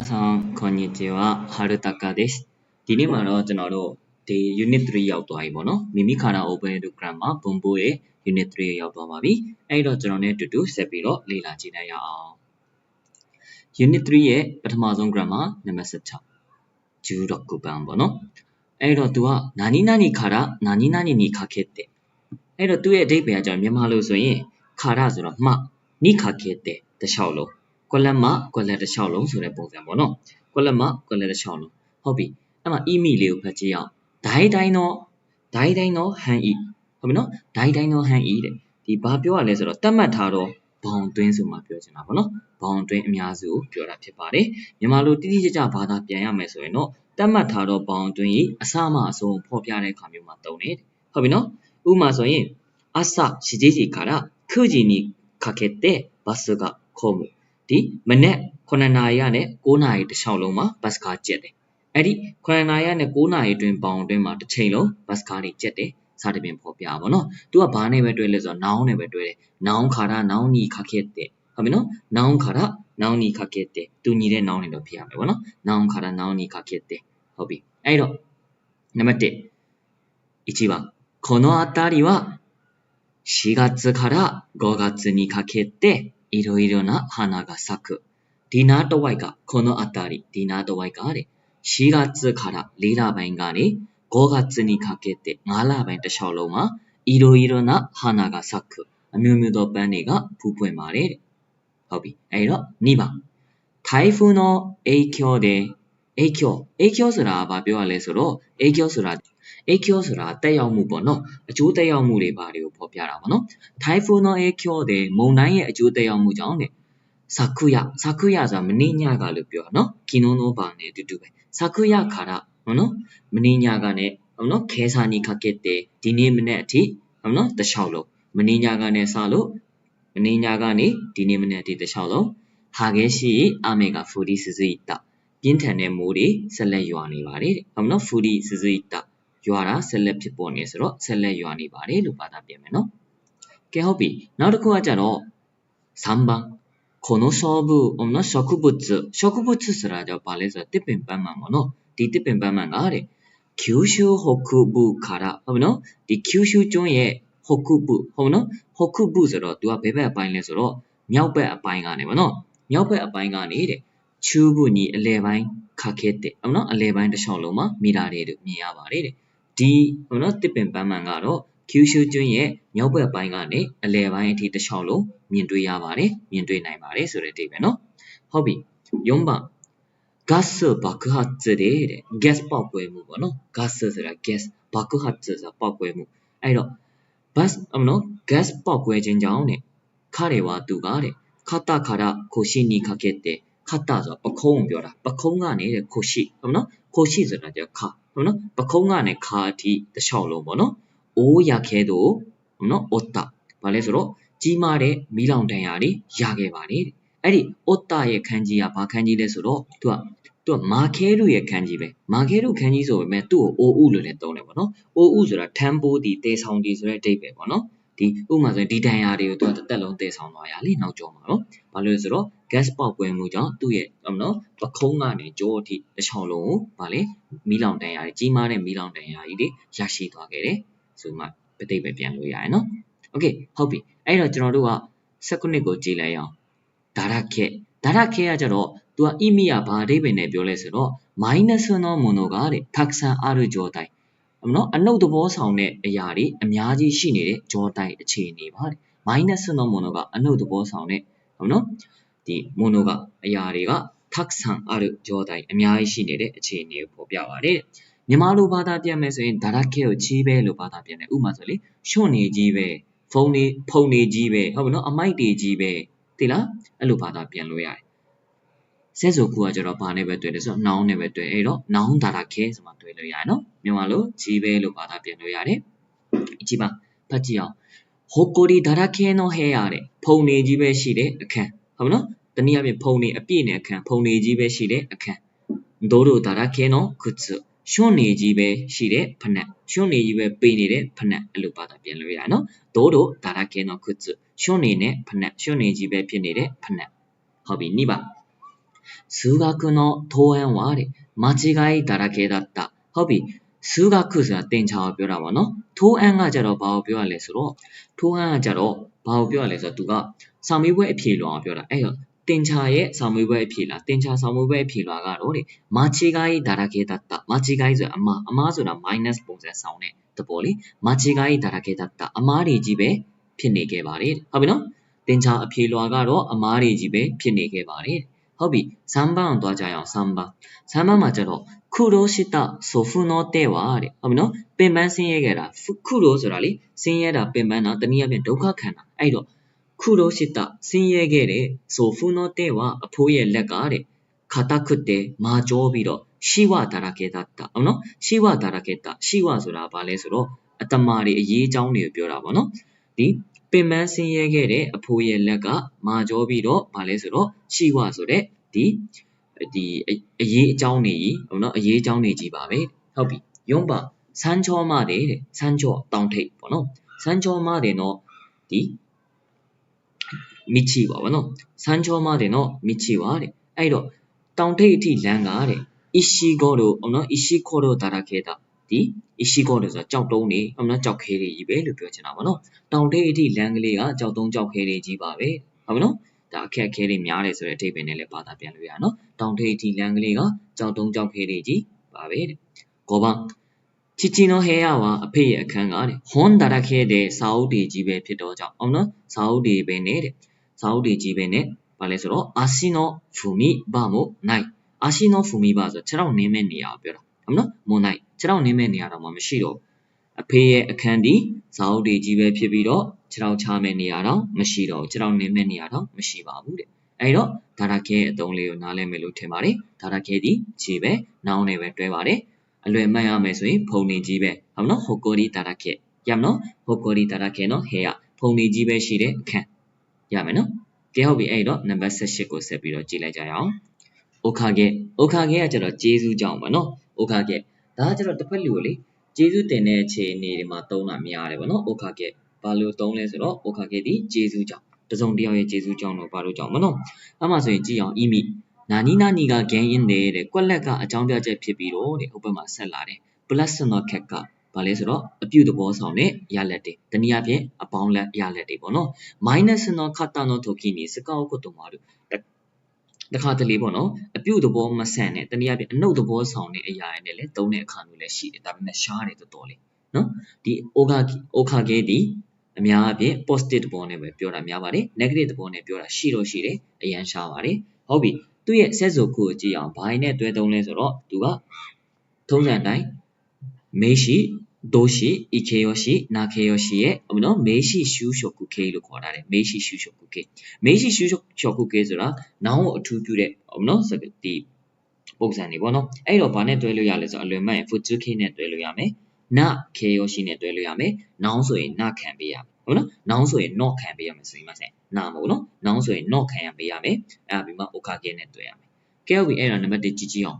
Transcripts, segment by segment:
さん、こんにちは。はるたかです。ဒီနေ့မှာတော့ကျွန်တော်တို့ဒီ unit 3ရောက်သွားပြီပေါ့နော်။မိမိခန္ဓာ open grammar ပုံပိုးရဲ့ unit 3ရောက်သွားပါပြီ။အဲ့တော့ကျွန်တော်နဲ့အတူတူဆက်ပြီးတော့လေ့လာကြည့်လိုက်ရအောင်။ unit 3ရဲ့ပထမဆုံး grammar နံပါတ်16 16番ပေါ့နော်။အဲ့တော့ तू က何々から何々にかけてအဲ့တော့ तू ရဲ့အဓိပ္ပာယ်ကကျွန်တော်မြန်မာလိုဆိုရင်ခါရဆိုတော့မှနိခခဲ့တဲ့တခြားလုံးကွက်လက်မကွက်လက်တစ်လျှောက်လုံးဆိုတဲ့ပုံစံပေါ့နော်ကွက်လက်မကွက်လက်တစ်လျှောက်လုံးဟုတ်ပြီအဲ့မှာအီမီလေးကိုဖတ်ကြည့်အောင်ဒိုင်းတိုင်းတော့ဟန်ဤဟုတ်ပြီနော်ဒိုင်းတိုင်းတော့ဟန်ဤတဲ့ဒီဘာပြောရလဲဆိုတော့တတ်မှတ်ထားတော့ဘောင်တွင်းဆိုမှပြောချင်တာပေါ့နော်ဘောင်တွင်းအများစုကိုပြောတာဖြစ်ပါတယ်မြန်မာလိုတိတိကျကျဘာသာပြန်ရမယ်ဆိုရင်တော့တတ်မှတ်ထားတော့ဘောင်တွင်းဤအစမှအဆုံးဖော်ပြတဲ့အခါမျိုးမှာသုံးတယ်ဟုတ်ပြီနော်ဥပမာဆိုရင်အစရှိကြီးကြီးခါရခုကြီးနီခခဲ့တဲ့ဘတ်စကခေါ်မှုဒီမနေ့9နာရီကနေ9နာရီတစ်လျှောက်လုံးမှာဘတ်စကားကျက်တယ်အဲ့ဒီ9နာရီကနေ9နာရီအတွင်းပေါင်အတွင်းမှာတစ်ချိန်လုံးဘတ်စကားတွေကျက်တယ်စသဖြင့်ဖော်ပြပါဘောနော်သူကဘာနဲ့ပဲတွဲလဲဆိုတော့ noun နဲ့ပဲတွဲတယ် noun ခါရ noun နီခခဲ့တဲ့ဟုတ်ပြီနော် noun ခါရ noun နီခခဲ့တဲ့သူညီတဲ့ noun တွေတော့ဖြစ်ရမယ်ဘောနော် noun ခါရ noun နီခခဲ့တဲ့ဟုတ်ပြီအဲ့တော့နံပါတ်1一番この辺りは4月から5月にかけていろいろな花が咲く。ဒီနာတဝိုက်ကこの辺りဒီနာတဝိုက်ကတဲ့4月から4လပိုင်းကနေ5月にかけて5လပိုင်းတစ်လျှောက်လုံးမှာいろいろな花が咲くအမျိုးမျိုးသောပန်းတွေကဖူးပွင့်ပါတယ်တဲ့ဟုတ်ပြီအဲ့တော့2番台風の影響で影響ဆိုတာဘာပြောရလဲဆိုတော့影響ဆိုတာတက်ရောက်မှုပေါ့နော်အကျိုးတက်ရောက်မှုတွေဘာတွေကိုဖော်ပြတာပေါ့နော်台風の影響でမုန်တိုင်းရဲ့အကျိုးတက်ရောက်မှုကြောင့်တဲ့昨夜ဆိုတာမနေ့ညကလို့ပြောတာနော်昨日の晩နဲ့အတူတူပဲ昨夜からဟုတ်နော်မနေ့ညကနဲ့ဟုတ်နော်ခဲစာနီခခဲ့တဲ့ဒီနေ့မနေ့အထိဟုတ်နော်တစ်လျှောက်လုံးမနေ့ညကနဲ့စလို့မနေ့ညကနေဒီနေ့မနေ့အထိတစ်လျှောက်လုံးဟာခဲ့ရှိအမေကဖူဒီစစီတာပြင်းထန်တဲ့မိုးတွေဆက်လက်ရွာနေပါတယ်တဲ့ဟုတ်နော်ဖူဒီစစီတာရွာတာဆက်လက်ဖြစ်ပေါ်နေဆိုတော့ဆက်လက်ရွာနေပါတယ်လို့ဘာသာပြန်မယ်နော်ကဲဟုတ်ပြီနောက်တစ်ခုကကြတော့3番この植物ဆိုတာကြောင့်ဘာလဲဆိုတော့တစ်ပင်ပန်းမှန်ပေါ့နော်ဒီတစ်ပင်ပန်းမှန်ကတဲ့九州北部からဟုတ်ပြီနော်ဒီ九州ကျွန်းရဲ့北部ဟုတ်နော်北部ဆိုတော့ तू ကဘယ်ဘက်အပိုင်းလဲဆိုတော့မြောက်ဘက်အပိုင်းကနေပေါ့နော်မြောက်ဘက်အပိုင်းကနေတဲ့ချူဘူးနီအလဲပိုင်းခါခဲ့တဲ့ဟုတ်နော်အလဲပိုင်းတစ်လျှောက်လုံးမှာမိတာတွေမြင်ရပါတယ်တဲ့ဒီဟုတ်နော်တစ်ပင်ပန်းမှန်ကတော့ကျူးရှူကျွန်းရဲ့မြောက်ဘက်ပိုင်းကနေအလဲပိုင်းအထိတစ်လျှောက်လုံးမြင်တွေ့ရပါတယ်မြင်တွေ့နိုင်ပါတယ်ဆိုတဲ့အိဗယ်နော်ဟုတ်ပြီ4番ガス爆発でတဲ့ gas ပေါက်ကွဲမှုပေါ့နော် gas ဆိုတာ gas 爆発ဆိုတာပေါက်ကွဲမှုအဲ့တော့ bus နော် gas ပေါက်ကွဲခြင်းကြောင့်တဲ့ခရဲဝါသူကတဲ့ခတခရခိုရှိနီခခဲ့တဲ့ခတဆိုပခုံးပြောတာပခုံးကနေတဲ့ခိုရှိဟုတ်နော်ခိုရှိဆိုတာကြခဟုတ်နော်ပခုံးကနေခါအထိတစ်လျှောက်လုံးပေါ့နော်အိုးရခဲတော့နော်အော်တာဘာလဲဆိုတော့ကြီးမားတဲ့မီးလောင်တန်ရာတွေရခဲ့ပါတယ်တဲ့အဲ့ဒီအော်တာရဲ့ခန်းကြီးကဘာခန်းကြီးလဲဆိုတော့သူကမာခဲရုရဲ့ခန်းကြီးပဲမာခဲရုခန်းကြီးဆိုပေမဲ့သူ့ကိုအိုးဥလို့လည်းသုံးတယ်ပေါ့နော်အိုးဥဆိုတာထမ်းပိုးတီတေဆောင်တီဆိုတဲ့အဓိပ္ပာယ်ပေါ့နော်ဒီဥပမာဆိုရင်ဒီတန်ရာတွေကိုသူကတစ်သက်လုံးတေဆောင်သွားရလေနောက်ကျောမှာနော်ဘာလို့လဲဆိုတော့ gas ပေါက်ကွဲမှုကြောင့်သူ့ရဲ့နော်ပခုံးကနေကြောအထိတစ်ချောင်းလုံးကိုဗာလေမီးလောင်တန်ရာကြီးမားတဲ့မီးလောင်တန်ရာကြီးတွေရရှိသွားခဲ့တယ်ဆိုမှပဋိပ္ပယ်ပြန်လို့ရရနော်โอเคဟုတ်ပြီအဲ့တော့ကျွန်တော်တို့က19ကိုကြည့်လိုက်အောင်ဒါရခဲကကြတော့သူက 意味ကဘာအဓိပ္ပာယ်နဲ့ပြောလဲဆိုတော့マイナスのものがတဲ့たくさんある状態နော်အနှုတ်သဘောဆောင်တဲ့အရာတွေအများကြီးရှိနေတဲ့状態အခြေအနေပါတဲ့マイナスのものကအနှုတ်သဘောဆောင်တဲ့ဟုတ်နော်ဒီものကအရာတွေကたくさんある状態အများကြီးရှိနေတဲ့အခြေအနေကိုဖော်ပြပါတယ်မြန်မာလိုဘာသာပြန်မယ်ဆိုရင်ဒါရခဲကိုချီးပဲလို့ဘာသာပြန်တယ်ဥပမာဆိုလေရှွန့်နေကြီးပဲဖုံနေကြီးပဲဟုတ်ပြီနော်အမိုက်တွေကြီးပဲသိလားအဲ့လိုဘာသာပြန်လို့ရတယ်စက်စုခုကကျတော့ဘာနဲ့ပဲတွေ့တယ်ဆိုတော့ noun နဲ့ပဲတွေ့အဲ့တော့ noun ဒါရခဲဆိုမှတွေ့လို့ရတယ်နော်မြန်မာလိုကြီးပဲလို့ဘာသာပြန်လို့ရတယ်一番ဖတ်ကြည့်အောင်ဟိုကိုဒီဒါရခဲの部屋တဲ့ဖုံနေကြီးပဲရှိတဲ့အခန်းဟုတ်ပြီနော်တနည်းအားဖြင့်ဖုံနေအပြည့်နဲ့အခန်းဖုံနေကြီးပဲရှိတဲ့အခန်းဒိုဒါရခဲの靴ရှွန့်နေကြီးပဲရှိတဲ့ဖနက်ရှွန့်နေကြီးပဲပေးနေတဲ့ဖနက်အဲ့လိုဘာသာပြန်လို့ရနော်ဒိုဒါရခဲの靴ရှွန့်နေနဲ့ဖနက်ရှွန့်နေကြီးပဲဖြစ်နေတဲ့ဖနက်ဟုတ်ပြီနိဗ္ဗာန်数学の答案は間違いだらけだった。ဟုတ်ပြီ数学ဆိုတာသင်္ချာကိုပြောတာပေါ့နော်ထိုးအန်းကကြတော့ဘာကိုပြောရလဲဆိုတော့ထိုးအန်းကကြတော့ဘာကိုပြောရလဲဆိုတော့သူကစာမေးပွဲအဖြေလွှာကိုပြောတာအဲ့တော့သင်္ချာရဲ့စာမေးပွဲအဖြေလားသင်္ချာစာမေးပွဲအဖြေလွှာကတော့မာချီဂိုင်းဒါရကေတတ်တာမာချီဂိုင်းဆိုတာအမားဆိုတာ minus ပုံစံဆောင်တဲ့တပေါ်လေမာချီဂိုင်းဒါရကေတတ်တာအမားတွေကြီးပဲဖြစ်နေခဲ့ပါတယ်ဟုတ်ပြီနော်သင်္ချာအဖြေလွှာကတော့အမားတွေကြီးပဲဖြစ်နေခဲ့ပါတယ်ဟုတ်ပြီ3番ကိုတွားကြရအောင်3番မှာကျတော့苦労した祖父の手はတဲ့ဟုတ်ပြီနော်ပင်ပန်းဆင်းရဲခဲ့တာ苦労ဆိုတာလေဆင်းရဲတာပင်ပန်းတာတနည်းအားဖြင့်ဒုက္ခခံတာအဲ့တော့苦労したဆင်းရဲခဲ့တဲ့祖父の手はအဖိုးရဲ့လက်ကတဲ့硬くてမာကြောပြီးတော့ရှိဝဒါရကေတတ်တာဟုတ်နော်ရှိဝဒါရကေတရှိဝဆိုတာဘာလဲဆိုတော့အတမာတွေအရေးအကြောင်းတွေကိုပြောတာပေါ့နော်ဒီပင်ပန်းဆင်းရဲခဲ့တဲ့အဖိုးရဲ့လက်ကမာကြောပြီးတော့ဘာလဲဆိုတော့ရှိဝဆိုတဲ့ဒီအရေးအကြောင်းတွေကြီးဟုတ်နော်အရေးအကြောင်းတွေကြီးပါပဲဟုတ်ပြီယုံပါစမ်းချောမတဲ့စမ်းချောတောင်ထိပ်ပေါ့နော်စမ်းချောမတဲ့တော့ဒီမိချီပါဘောနော်စမ်းချောမတဲ့တော့မိချီပါတဲ့အဲ့တော့တောင်ထိပ်အထိလမ်းကတဲ့အီရှိကိုတို့ဟုတ်နော်အီရှိကိုတို့ဒါရခဲတာဒီအီရှိကိုတို့ဆိုကြောက်တုံးနေဟုတ်နော်ကြောက်ခဲတွေကြီးပဲလို့ပြောချင်တာပေါ့နော်တောင်ထိပ်အထိလမ်းကလေးကကြောက်တုံးကြောက်ခဲတွေကြီးပါပဲဟုတ်ပြီနော်ဒါအခက်အခဲတွေများတယ်ဆိုတဲ့အဓိပ္ပာယ်နဲ့လည်းဘာသာပြန်လို့ရနော်တောင်ထိပ်အထိလမ်းကလေးကကြောက်တုံးကြောက်ခဲတွေကြီးပါပဲတဲ့ကောပါချီချီနိုဟဲရဝါအဖေရဲ့အခန်းကတဲ့ဟွန်ဒါရခဲတဲ့စာအုပ်တွေကြီးပဲဖြစ်တော့ကြောင့်ဟုတ်နော်စာအုပ်တွေပဲနဲ့တဲ့စာအုပ်တွေကြီးပဲနဲ့ဘာလဲဆိုတော့အာစီနိုဖူမီဘာမိုနိုင်အာစီနိုဖူမီဘာဆိုခြေထောက်နင်းမဲ့နေရာကိုပြောတာဟုတ်နော်မွန်နိုင်ခြေထောက်နင်းမဲ့နေရာတော့မရှိတော့အဖေရဲ့အခန်းဒီစာအုပ်တွေကြီးပဲဖြစ်ပြီးတော့ခြေထောက်ချမဲ့နေရာတော့မရှိတော့ခြေထောက်နင်းမဲ့နေရာတော့မရှိပါဘူးတဲ့အဲ့တော့ဒါရခဲအသုံးလေးကိုနားလည်မယ်လို့ထင်ပါတယ်ဒါရခဲဒီခြေပဲနောင်းနဲ့ပဲတွဲပါတယ်အလွယ်မှတ်ရမယ်ဆိုရင်ဖုန်နေကြီးပဲဟုတ်နော်ဟိုကိုရီဒါရခဲရမနော်ဟိုကိုရီဒါရခဲနော်ဟဲရဖုန်နေကြီးပဲရှိတဲ့အခန်းရမယ်နော်ကဲဟုတ်ပြီအဲ့တော့နံပါတ်18ကိုဆက်ပြီးတော့ကြည့်လိုက်ကြရအောင်โอคาเกโอคาเกကကျတော့ကျေးဇူးကြောင့်ပါနော်โอคาเกဒါကကျတော့တစ်ဖက်လူကိုလေကျေးဇူးတင်တဲ့အခြေအနေတွေမှာသုံးတာများတယ်ဗောနော်โอคาเกဘာလို့သုံးလဲဆိုတော့โอคาเกဒီကျေးဇူးကြောင့်တစုံတစ်ယောက်ရဲ့ကျေးဇူးကြောင့်တော့ဘာလို့ကြောင့်မနော်အဲ့မှာဆိုရင်ကြည့်အောင်အီမီနာနီနာနီကဂန်ရင်တဲ့ကွက်လက်ကအကြောင်းပြချက်ဖြစ်ပြီးတော့တဲ့ဥပမာဆက်လာတယ် plus နော်ခက်ကဘာလဲဆိုတော့အပြုသဘောဆောင်တဲ့ရလက်တွေတနည်းအားဖြင့်အပေါင်းလက်ရလက်တွေပေါ့နော် minus နော်ခတ်တာနော်ထိုကီနီစကောက်ကုတ်တုံမာလို့တခါတလေပေါ့နော်အပြုသဘောမဆန်တဲ့တနည်းအားဖြင့်အနှုတ်သဘောဆောင်တဲ့အရာတွေနဲ့လည်းသုံးတဲ့အခါမျိုးလည်းရှိတယ်ဒါပေမဲ့ရှားတယ်တော်တော်လေးနော်ဒီโอคาเกဒီအများအပြည့် positive သဘောနဲ့ပဲပြောတာများပါတယ် negative သဘောနဲ့ပြောတာရှိတော့ရှိတယ်အရန်ရှားပါတယ်ဟုတ်ပြီသူ့ရဲ့ဆက်စုပ်ကိုကြည့်အောင်ဘာနဲ့တွဲသုံးလဲဆိုတော့သူကထုံးစံတိုင်းမေရှိဒိုရှိအခေယောရှိနာခေယောရှိရဲ့နော်မေရှိရှူးရှုကုခေလို့ခေါ်တာတယ်မေရှိရှူးရှုကုခေမေရှိရှူးရှုကုခေဆိုတာနောင်ကိုအထူးပြုတဲ့နော်ဒီပုံစံတွေပေါ့နော်အဲ့တော့ဘာနဲ့တွဲလို့ရလဲဆိုတော့အလွယ်မှတ်ရင်ဖူဂျူခေနဲ့တွဲလို့ရမယ်နာခေယောရှိနဲ့တွဲလို့ရမယ်နောင်ဆိုရင်နာခံပေးရမယ်ဟုတ်နော်နောင်ဆိုရင် not ခံပေးရမယ်ဆိုရင်မဆန်နာမဟုတ်နော်နောင်ဆိုရင် not ခံရပေးရမယ်အဲ့ဒါပြီးမှ okage နဲ့တွဲရမယ်ကဲဟုတ်ပြီအဲ့ဒါနံပါတ်1ကြည့်ကြည့်အောင်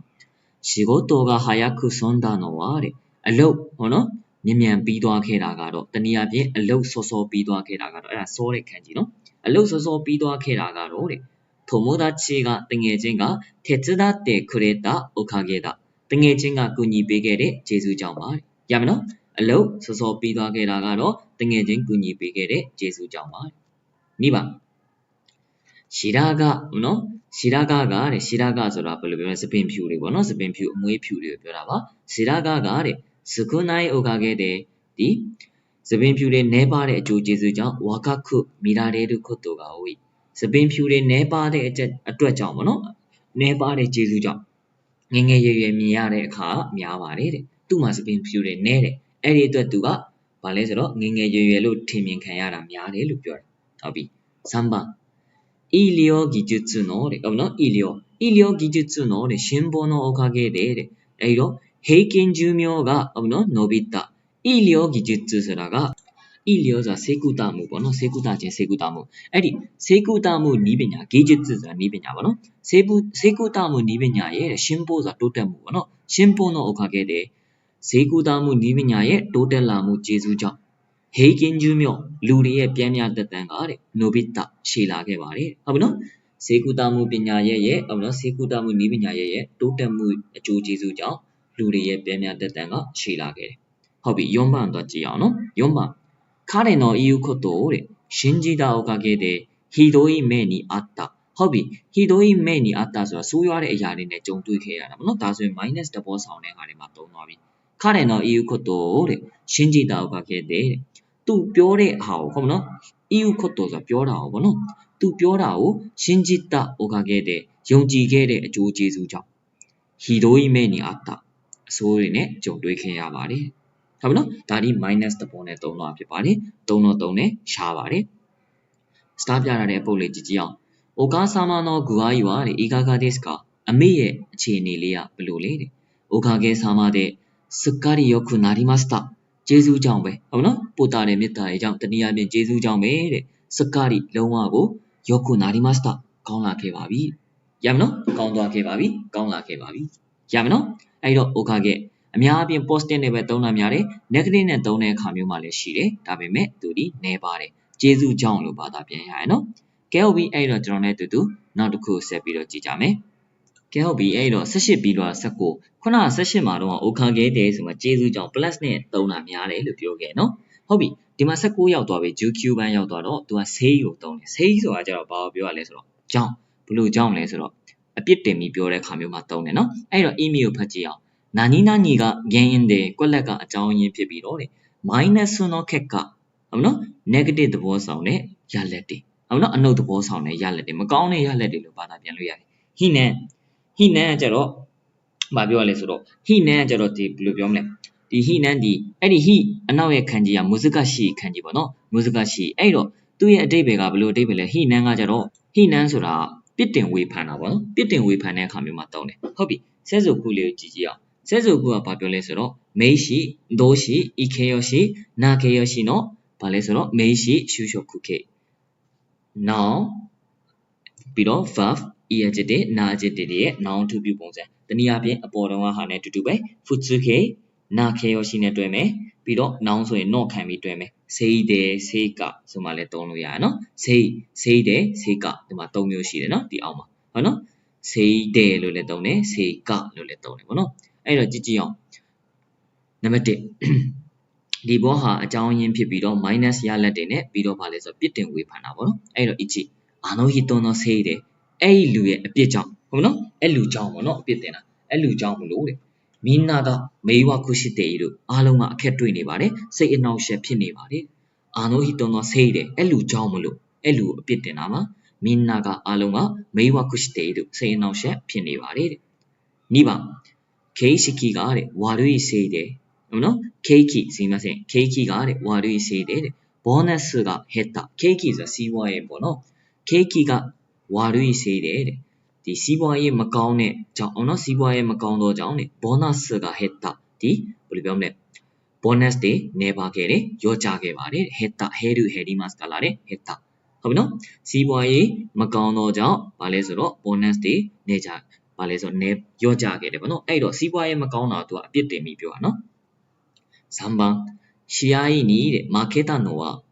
仕事が早く済んだのはတဲ့အလုပ်ဟုတ်နော်မြန်ပြီးသွားခဲ့တာကတော့တနည်းအားဖြင့်အလုပ်စောစောပြီးသွားခဲ့တာကတော့အဲ့ဒါစောတဲ့ခံကြီးနော်အလုပ်စောစောပြီးသွားခဲ့တာကတော့တဲ့友達がတငယ်ချင်းက手伝ってくれたおかげだတငယ်ချင်းကကူညီပေးခဲ့တဲ့ကျေးဇူးကြောင့်ပါရမယ်နော်အလုပ်စောစောပြီးသွားခဲ့တာကတော့တငယ်ချင်းကူညီပေးခဲ့တဲ့ကျေးဇူးကြောင့်ပါမိပါရှီရာကနော်ရှီရာကတဲ့ရှီရာကဆိုတာဘယ်လိုပြောလဲစပင်ဖြူတွေပေါ့နော်စပင်ဖြူအမွေးဖြူတွေကိုပြောတာပါရှီရာကတဲ့စကုနိုင်အိုကာခဲ့တဲ့ဒီစပင်ဖြူတွေနဲပါတဲ့အကျိုးကျေးဇူးကြောင့်ဝါကခုမီရာတဲ့တို့ခုတ်တော်ကဝိစပင်ဖြူတွေနဲပါတဲ့အချက်အတွက်ကြောင့်ပေါ့နော်နဲပါတဲ့ကျေးဇူးကြောင့်ငငယ်ရွယ်ရွယ်မြင်ရတဲ့အခါများပါတယ်တဲ့သူ့မှာစပင်ဖြူတွေနဲတယ်အဲ့ဒီအတွက်သူကဘာလဲဆိုတော့ငငယ်ရွယ်ရွယ်လို့ထင်မြင်ခံရတာများတယ်လို့ပြောတာဟုတ်ပြီ3番医療技術のဟုတ်နော်医療技術の進歩のおかげでအဲ့တော့平均寿命がဟုတ်နော်伸びた医療技術ဆိုတာက医療ဆိုတာဆေးကုသမှုပေါ့နော်ဆေးကုသခြင်းဆေးကုသမှုအဲ့ဒီဆေးကုသမှုနည်းပညာ技術ဆိုတာနည်းပညာပေါ့နော်ဆေးကုသမှုနည်းပညာရဲ့進歩ဆိုတာတိုးတက်မှုပေါ့နော်進歩のおかげでဆေးကုသမှုနည်းပညာရဲ့တိုးတက်လာမှုကျေးဇူးကြောင့်ဟေကင်ဂျူးမြော့လူတွေရဲ့ပြန်မြသက်တမ်းကတဲ့နိုဘီတာရှည်လာခဲ့ပါတယ်ဟုတ်ပြီနော် စေကူတာမှုပညာရဲ့ဟုတ်နော်စေကူတာမှုနည်းပညာရဲ့တိုးတက်မှုအကျိုးကျေးဇူးကြောင့်လူတွေရဲ့ပြန်ပြန်တက်တန်ကရှိလာခဲ့တယ်ဟုတ်ပြီ4番တော့ကြည့်အောင်နော်4番彼の言うことを信じたおかげでひどい目にあったဟုတ်ပြီひどい目にあったဆိုတာဆိုးရွားတဲ့အရာတွေနဲ့ကြုံတွေ့ခဲ့ရတာပေါ့နော်ဒါဆိုရင် minus တဘောဆောင်တဲ့ဟာတွေမှာသုံးသွားပြီ彼の言うことを信じたおかげでသူပြောတဲ့ဟာကိုဟုတ်မနော်言うことဆိုတာပြောတာကိုပေါ့နော်သူပြောတာကို信じたおかげでယုံကြည်ခဲ့တဲ့အကျိုးကျေးဇူးကြောင့်ひどい目にあったအဆိုးတွေနဲ့ကြုံတွေ့ခဲ့ရပါတယ်ဟုတ်ပြီနော်ဒါဒီ minus တဘောနဲ့သုံးတော့ဖြစ်ပါတယ်သုံးတော့နဲ့ရှားပါတယ်စတားပြရတဲ့ပုတ်လေးကြည့်ကြည့်အောင်お母様の具合はいかがですかအမေရဲ့အခြေအနေလေးကဘယ်လိုလဲတဲ့おかげさまですっかり良くなりましたကျေးဇူးကြောင့်ပဲဟုတ်နော်ပို့တာတဲ့မေတ္တာရဲ့ကြောင့်တနည်းအားဖြင့်ကျေးဇူးကြောင့်ပဲတဲ့စက္ကရီလုံးဝကို良くなりましたကောင်းလာခဲ့ပါပြီရမနော်ကောင်းသွားခဲ့ပါပြီကောင်းလာခဲ့ပါပြီရမနော်အဲ့တော့おかげအများအပြား positive နဲ့ပဲသုံးတာများတယ် negative နဲ့သုံးတဲ့အခါမျိုးမှလည်းရှိတယ်ဒါပေမဲ့သူဒီနည်းပါတယ်ကျေးဇူးကြောင့်လို့ဘာသာပြန်ရရနော်ကဲဟုတ်ပြီအဲ့တော့ကျွန်တော်နဲ့တူတူနောက်တစ်ခုဆက်ပြီးတော့ကြည့်ကြမယ်ကဲဟုတ်ပြီအဲ့တော့18ပြီးတော့19ခုနက18မှာတော့โอคาเกတဲ့ဆိုမှကျေးဇူးကြောင့် plus နဲ့သုံးတာများတယ်လို့ပြောခဲ့နော်ဟုတ်ပြီဒီမှာ19ရောက်သွားပြီ GQ ဘန်းရောက်သွားတော့သူက say ကိုသုံးတယ် say ဆိုတာကျတော့ဘာကိုပြောရလဲဆိုတော့ကြောင့်ဘလို့ကြောင့်လဲဆိုတော့အပြစ်တင်ပြီးပြောတဲ့ခါမျိုးမှာသုံးတယ်နော်အဲ့တော့ email ကိုဖတ်ကြည့်အောင်နာနီနာညီက原因でကွက်လက်ကအကြောင်းရင်းဖြစ်ပြီးတော့တဲ့ minus の結果ဟုတ်နော် negative သဘောဆောင်တဲ့ရလဒ်တွေဟုတ်နော်အနုတ်သဘောဆောင်တဲ့ရလဒ်တွေမကောင်းတဲ့ရလဒ်တွေလို့ဘာသာပြန်လို့ရတယ်ဟိနန်ကကျတော့ဘာပြောရလဲဆိုတော့ဟိနန်ကကျတော့ဒီဘယ်လိုပြောမလဲဒီဟိနန်ဒီအဲ့ဒီဟိအနောက်ရဲ့ခံကြီးကမုဇကရှိခံကြီးပေါ့နော်မုဇကရှိအဲ့တော့သူ့ရဲ့အတိတ်ပဲကဘယ်လိုအတိတ်ပဲလဲဟိနန်ကကျတော့ဟိနန်ဆိုတာပြစ်တင်ဝေဖန်တာပေါ့နော်ပြစ်တင်ဝေဖန်တဲ့အခါမျိုးမှာတောင်းတယ်ဟုတ်ပြီဆဲဆိုခုလေးကိုကြည့်ကြည့်အောင်ဆဲဆိုခုကဘာပြောလဲဆိုတော့မေးရှိဒိုးရှိဤခေယောရှိနာခေယောရှိနော်ဘာလဲဆိုတော့မေးရှိရှုရှုခုခေ now ပြီးတော့ verb adjective နာ adjective တွေရဲ့ noun to ပြုပုံစံတနည်းအားဖြင့်အပေါ်တုန်းကဟာနဲ့တူတူပဲ futsuke နာခေယောရှိနဲ့တွဲမယ်ပြီးတော့ noun ဆိုရင် not ခံပြီးတွဲမယ်sei de sei ka ဆိုမှလည်းသုံးလို့ရတယ်နော် sei de sei ka ဒီမှာ၃မျိုးရှိတယ်နော်ဒီအောက်မှာဟုတ်နော် sei de လို့လည်းသုံးတယ် sei ka လို့လည်းသုံးတယ်ပေါ့နော်အဲ့တော့ကြည့်ကြည့်အောင်နံပါတ်1ဒီဘောဟာအကြောင်းရင်းဖြစ်ပြီးတော့ minus ရလက်တွေနဲ့ပြီးတော့ဗာလဲဆိုပြစ်တင်ဝေဖန်တာပေါ့နော်အဲ့တော့1အာနိုဟီတိုနိုsei deအဲ့ဒီလူရဲ့အပြစ်ကြောင့်ဟုတ်နော်အဲ့လူကြောင့်ပေါ့နော်အပြစ်တင်တာအဲ့လူကြောင့်မလို့တဲ့မင်းနာကမေးဝခုရှိတဲ့တို့အားလုံးကအခက်တွေ့နေပါတယ်စိတ်အနှောက်အယှက်ဖြစ်နေပါတယ်အာနိုဟီတိုနိုsei deအဲ့လူကြောင့်မလို့အဲ့လူအပြစ်တင်တာမှာမင်းနာကအားလုံးကမေးဝခုရှိတဲ့တို့စိတ်အနှောက်အယှက်ဖြစ်နေပါတယ်တဲ့2番ケイシキが悪いせいでနော်ケーキすいませんケーキが悪いせいでボーナスが減ったケーキဆိုတာစီးပွားရေးပေါ့နော်ケーキが悪いせいでဒီစီးပွားရေးမကောင်းတဲ့ကြောင့်နော်စီးပွားရေးမကောင်းတော့ကြောင့်ボーナスが減ったဒီဘယ်လိုပြောမလဲボーナスတွေနေပါခဲ့တယ်ရောကြခဲ့ပါတယ်減った減る減りますကလာတယ်減ったဟုတ်ပြီနော်စီးပွားရေးမကောင်းတော့ကြောင့်ဗာလဲဆိုတော့ボーナスတွေနေကြဗာလဲဆိုနေရောကြခဲ့တယ်ပေါ့နော်အဲ့တော့စီးပွားရေးမကောင်းတာသူကအပြစ်တင်ပြီးပြောတာနော်3番試合に負けたのは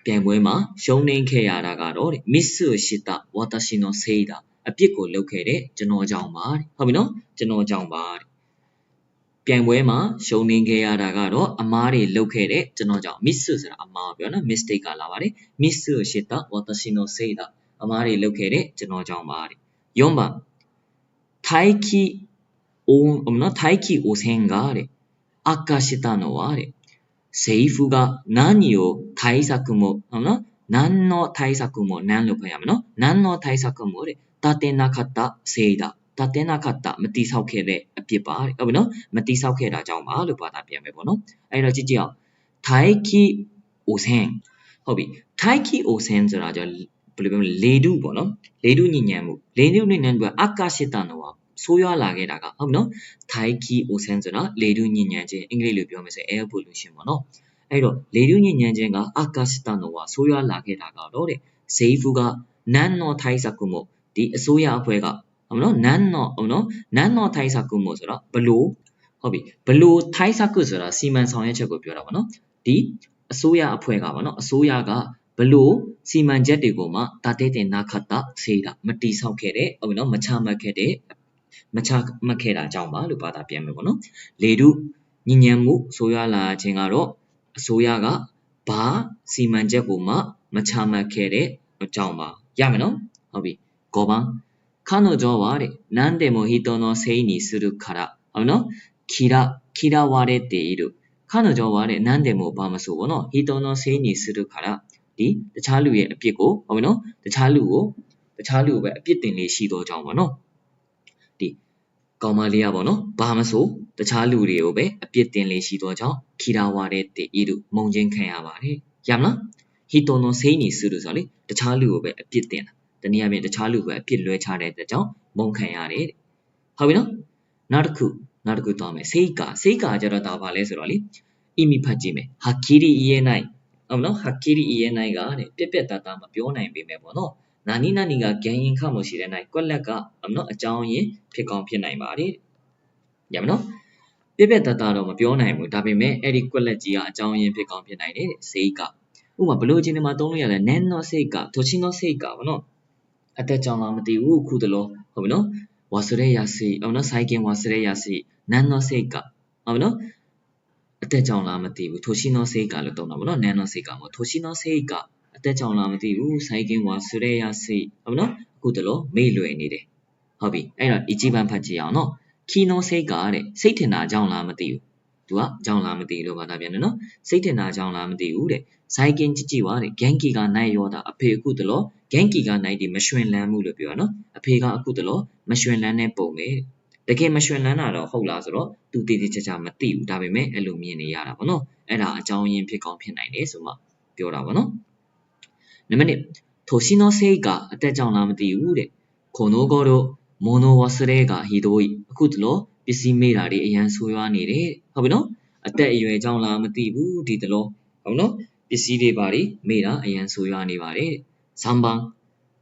ပြိုင်ပွဲမှာရှုံးနိမ့်ခဲ့ရတာကတော့မစ်ဆွရှိတာဝါတရှိနိုဆေးတာအပြစ်ကိုလုပ်ခဲ့တဲ့ကျွန်တော်ကြောင့်ပါဟုတ်ပြီနော်ကျွန်တော်ကြောင့်ပါပြိုင်ပွဲမှာရှုံးနိမ့်ခဲ့ရတာကတော့အမားတွေလုပ်ခဲ့တဲ့ကျွန်တော်ကြောင့်မစ်ဆွဆိုတာအမားပြောနော် mistake ကလာပါတယ်မစ်ဆွရှိတာဝါတရှိနိုဆေးတာအမားတွေလုပ်ခဲ့တဲ့ကျွန်တော်ကြောင့်ပါ4番大気汚染が悪化したのは政府が何を対策も何の対策も何လို့ဖတ်ရမနော်何の対策も立てなかったせいだ立てなかったမတိဆောက်ခဲ့တဲ့အဖြစ်ပါဟုတ်ပြီနော်မတိဆောက်ခဲ့တာကြောင့်ပါလို့ဘာသာပြန်မယ်ပေါ့နော်အဲ့တော့ကြည့်ကြည့်အောင်大気汚染ဟုတ်ပြီ大気汚染ဆိုတာကြောင့်ဘယ်လိုပြောမလဲလေထုပေါ့နော်လေထုညဉ့်ညံ့မှုလေထုညဉ့်ညံ့မှုအက္ခရှိတနောဆိုးရွားလာခဲ့တာကဟုတ်နော်大気汚染ဆိုတာလေထုညဉ့်ညံ့ခြင်းအင်္ဂလိပ်လိုပြောမယ်ဆို air pollution ပေါ့နော်အဲ့တော့လေထုညဉ့်ညံ့ခြင်းကအက္ခရှိတနောဆိုးရွားလာခဲ့တာကတော့တဲ့政府が何の対策もဒီအစိုးရအဖွဲ့ကဟုတ်နော်何の対策もဆိုတာဘလို့ဟုတ်ပြီဘလို့対策ဆိုတာစီမံဆောင်ရွက်ချက်ကိုပြောတာပေါ့နော်ဒီအစိုးရအဖွဲ့ကပေါ့နော်အစိုးရကဘ Below, Seaman Jetigoma, Tate Nakata, Seda, Mati Saukere, or no, Machamakede, Machamakeda Jamba, Lupata Piamono, Ledu, Ninyamu, Soyala Chengaro, Soyaga, Ba, Seaman Jegoma, Machamakede, Jamba, Yamano, Hobby, Goba, Kano Jawari, Nande Mohito no Seini Suru Kara, or no, Kira Ware de Iru. 彼女はね、何でもဘာမဆိုဘောနော်人のせいにするからဒီတခြားလူရဲ့အပြစ်ကိုဟုတ်ပြီနော်တခြားလူကိုပဲအပြစ်တင်လေးရှိတော့ကြောင်းပေါ့နော်ဒီကောင်မလေးကပေါ့နော်ဘာမဆိုတခြားလူတွေကိုပဲအပြစ်တင်လေးရှိတော့ကြောင်းခီရာဝါတဲ့တေဤတို့မုံချင်းခံရပါတယ်ရမလားဟီတိုနိုစိနီစုလို့ဆိုလေတခြားလူကိုပဲအပြစ်တင်တာတနည်းအားဖြင့်တခြားလူပဲအပြစ်လွှဲချတဲ့အတွက်ကြောင့်မုံခံရတယ်ဟုတ်ပြီနော်နောက်တစ်ခုသွားမယ်စိတ်ကကြတော့ဒါပါလဲဆိုတော့လေအီမီဖတ်ကြည့်မယ်ဟာကီရီအီရဲ့နိုင်ဟုတ်နော်ဟာကီရီအီရဲ့နိုင်ကတဲ့ပြက်တမပြောနိုင်ပေမဲ့ပေါ့နော်နာနီကဂန်ရင်ခမှုရှိတဲ့နိုင်ကွက်လက်ကနော်အကြောင်းရင်းဖြစ်ကောင်းဖြစ်နိုင်ပါတယ်ရမနော်ပြက်တော့မပြောနိုင်ဘူးဒါပေမဲ့အဲ့ဒီကွက်လက်ကြီးကအကြောင်းရင်းဖြစ်ကောင်းဖြစ်နိုင်တယ်စိတ်ကဥပမာဘလို့ချင်းဒီမှာသုံးလို့ရတယ်နန်နောစိတ်ကထိုချင်းနောစိတ်ကပေါ့နော်အသက်ကြောင့်လားမသိဘူးခုတလောဟုတ်ပြီနော်ဝါစရဲရစီဟုတ်နော်ဆိုင်ကင်ဝါစရဲရစီနန်နောစိတ်ကဟုတ်ပြီနော်အသက်ကြောင့်လားမသိဘူးထိုရှိနောစိတ်ကလို့သုံးတာပေါ့နော်နန်နောစိတ်ကမဟုတ်ထိုရှိနောစိတ်ကအသက်ကြောင့်လားမသိဘူးဆိုင်ကင်ဝါစရဲရစီဟုတ်ပြီနော်အခုတလောမေ့လွယ်နေတယ်ဟုတ်ပြီအဲ့တော့အကြည့်ပန်းဖတ်ကြည့်အောင်နော်ခီနောစိတ်ကတဲ့စိတ်ထင်တာကြောင့်လားမသိဘူးသူကကြောင့်လားမသိလို့ဘာသာပြန်တယ်နော်စိတ်ထင်တာကြောင့်လားမသိဘူးတဲ့ဆိုင်ကင်ကြည့်ပါတဲ့ဂန်ကီကနိုင်ရောတာအဖေအခုတလောဂန်ကီကနိုင်ဒီမရွှင်လန်းမှုလို့ပြောရနော်အဖေကအခုတလောမရွှင်လန်းတဲ့ပုံပဲတကယ်မရွှင်လန်းတာတော့ဟုတ်လားဆိုတော့သူတည်တည်ချာမသိဘူးဒါပေမဲ့အဲ့လိုမြင်နေရတာပေါ့နော်အဲ့ဒါအကြောင်းရင်းဖြစ်ကောင်းဖြစ်နိုင်တယ်ဆိုမှပြောတာပေါ့နော်နံပါတ်1ထိုရှိနောစိတ်ကအသက်ကြောင့်လားမသိဘူးတဲ့ခုနိုကိုတို့မိုနိုဝါစရဲကဟီဒိုဤအခုတလောပစ္စည်းမေးတာတွေအရန်ဆိုးရွားနေတယ်ဟုတ်ပြီနော်အသက်အရွယ်ကြောင့်လားမသိဘူးဒီတလောဟုတ်နော်ပစ္စည်းတွေပါတွေမေးတာအရန်ဆိုးရွားနေပါတယ်3番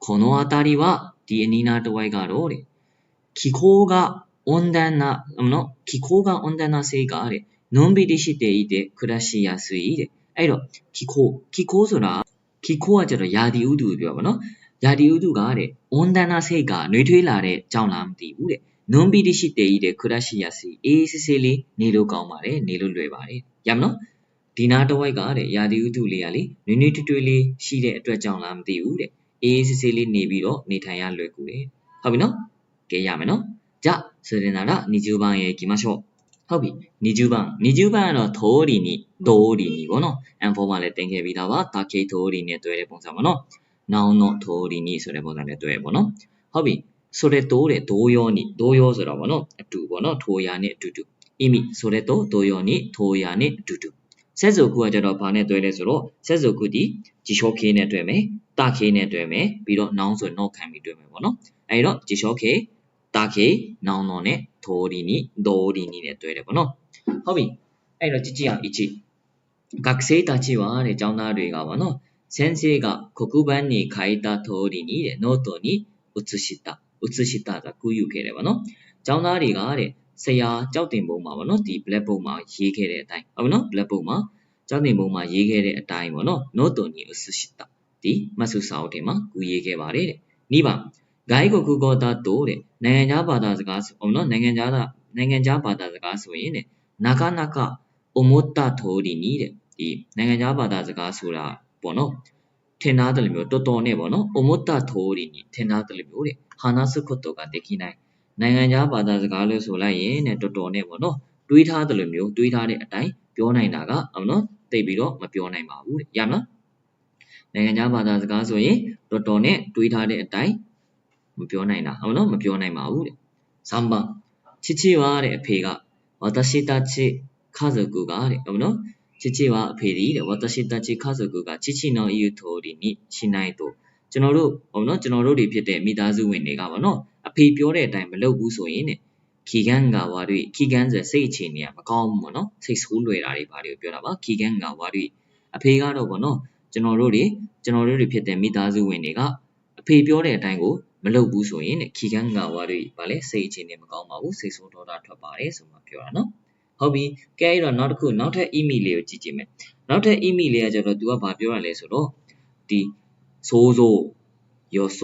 この辺りはဒီအနီးနားတစ်ဝိုက်ကတော့တဲ့気候が温暖な気候が温暖なせいかတဲ့のんびりしていて暮らしやすいတဲ့အဲ့တော့気候ဆိုတာ気候ကကျတော့ရာသီဥတုပြောပါနော်ရာသီဥတုကတဲ့温暖なせいかနှွေးထွေးလာတဲ့ကြောင့်လားမသိဘူးတဲ့のんびりしていて暮らしやすいအေးဆေးဆေးလေးနေလို့ကောင်းပါတယ်နေလို့လွယ်ပါတယ်ရမနော်ဒီနာတစ်ဝိုက်ကတဲ့ရာသီဥတုလေးကလေနွေးနွေးထွေးထွေးလေးရှိတဲ့အတွက်ကြောင့်လားမသိဘူးတဲ့အေးဆေးဆေးလေးနေပြီးတော့နေထိုင်ရလွယ်ကူတယ်ဟုတ်ပြီနော်ကဲရမယ်နော်じゃそれなら20番へ行きましょうဟုတ်ပြီ20番ကတော့通りにပေါ့နော် M4 မှာလည်းတင်ခဲ့ပြီးသားပါတာကေ通りနဲ့တွဲတဲ့ပုံစံပေါ့နော် noun の通りにဆိုတဲ့ပုံစံနဲ့တွဲပေါ့နော်ဟုတ်ပြီဆိုတဲ့တိုးတဲ့ဒိုးရောဆိုတော့ပေါ့နော်အတူပေါ့နော်ထိုးရနဲ့အတူတူအီမီဆိုတဲ့တိုးဒိုးရောနဲ့ထိုးရနဲ့အတူတူဆက်စုခုကကျတော့ဘာနဲ့တွဲလဲဆိုတော့ဆက်စုခုဒီဂျီရှောခေနဲ့တွဲမယ်တာခေနဲ့တွဲမယ်ပြီးတော့ noun ဆိုတော့ခံပြီးတွဲမယ်ပေါ့နော်အဲဒီတော့ဂျီရှောခေတာခေ noun のနဲ့ထိုးရီနီဒိုရီနီနဲ့တွဲတယ်ပေါ့နော်ဟုတ်ပြီအဲ့တော့ကြည့်အောင်一学生たちはတဲ့ကျောင်းသားတွေကပေါ့နော်先生が黒板に書いた通りにတဲ့ノートに写したကကူးယူခဲ့တယ်ပေါ့နော်ကျောင်းသားတွေကတဲ့ဆရာကြောက်တင်ပုံမှာပေါ့နော်ဒီ blackboard မှာရေးခဲ့တဲ့အတိုင်းဟုတ်နော် blackboard မှာကြောက်တင်ပုံမှာရေးခဲ့တဲ့အတိုင်းပေါ့နော်ノートに写したဒီမှတ်စုစာအုပ်ထဲမှာကူးရေးခဲ့ပါတယ်တဲ့2番外国語だとတဲ့နိုင်ငံခြားဘာသာစကားဆိုနော်နိုင်ငံခြားဘာသာစကားဆိုရင်တဲ့なかなか思った通りにတဲ့ဒီနိုင်ငံခြားဘာသာစကားဆိုတာပေါ့နော်ထင်သားတယ်လို့မျိုးတော်တော်နဲ့ပေါ့နော်思った通りにထင်သားတယ်လို့မျိုးတဲ့話すことができないနိုင်ငံခြားဘာသာစကားလို့ဆိုလိုက်ရင်တဲ့တော်တော်နဲ့ပေါ့နော်တွေးထားတယ်လို့မျိုးတွေးထားတဲ့အတိုင်းပြောနိုင်တာကနော်သိပြီးတော့မပြောနိုင်ပါဘူးတဲ့ရမလားနိုင်ငံခြားဘာသာစကားဆိုရင်တော်တော်နဲ့တွေးထားတဲ့အတိုင်းမပြောနိုင်တာဟုတ်နော်မပြောနိုင်ပါဘူးတဲ့3番父はတဲ့အဖေက私たち家族がတဲ့ဟုတ်နော်父はအဖေဒီတဲ့私たち家族が父の言う通りにしないとကျွန်တော်တို့ဟုတ်နော်ကျွန်တော်တို့တွေဖြစ်တဲ့မိသားစုဝင်တွေကပေါ့နော်အဖေပြောတဲ့အတိုင်းမလုပ်ဘူးဆိုရင်တဲ့ခီကန်ကဝါတွေခီကန်ဆိုစိတ်အခြေအနေကမကောင်းဘူးပေါ့နော်စိတ်ဆိုးလွယ်တာတွေဘာတွေကိုပြောတာပါခီကန်ကဝါတွေအဖေကတော့ပေါ့နော်ကျွန်တော်တို့တွေဖြစ်တဲ့မိသားစုဝင်တွေကအဖေပြောတဲ့အတိုင်းကိုမလုပ်ဘူးဆိုရင်တဲ့ခီကန်ကဝါတွေဗာလဲစိတ်အခြေအနေမကောင်းပါဘူးစိတ်ဆိုးဒေါသထွက်ပါတယ်ဆိုမှပြောတာနော်ဟုတ်ပြီကဲအဲ့တော့နောက်ထပ် email လေးကိုကြည့်ကြည့်မယ်နောက်ထပ် email လေးကကျတော့ तू ကဘာပြောရလဲဆိုတော့ ဒီ想像予想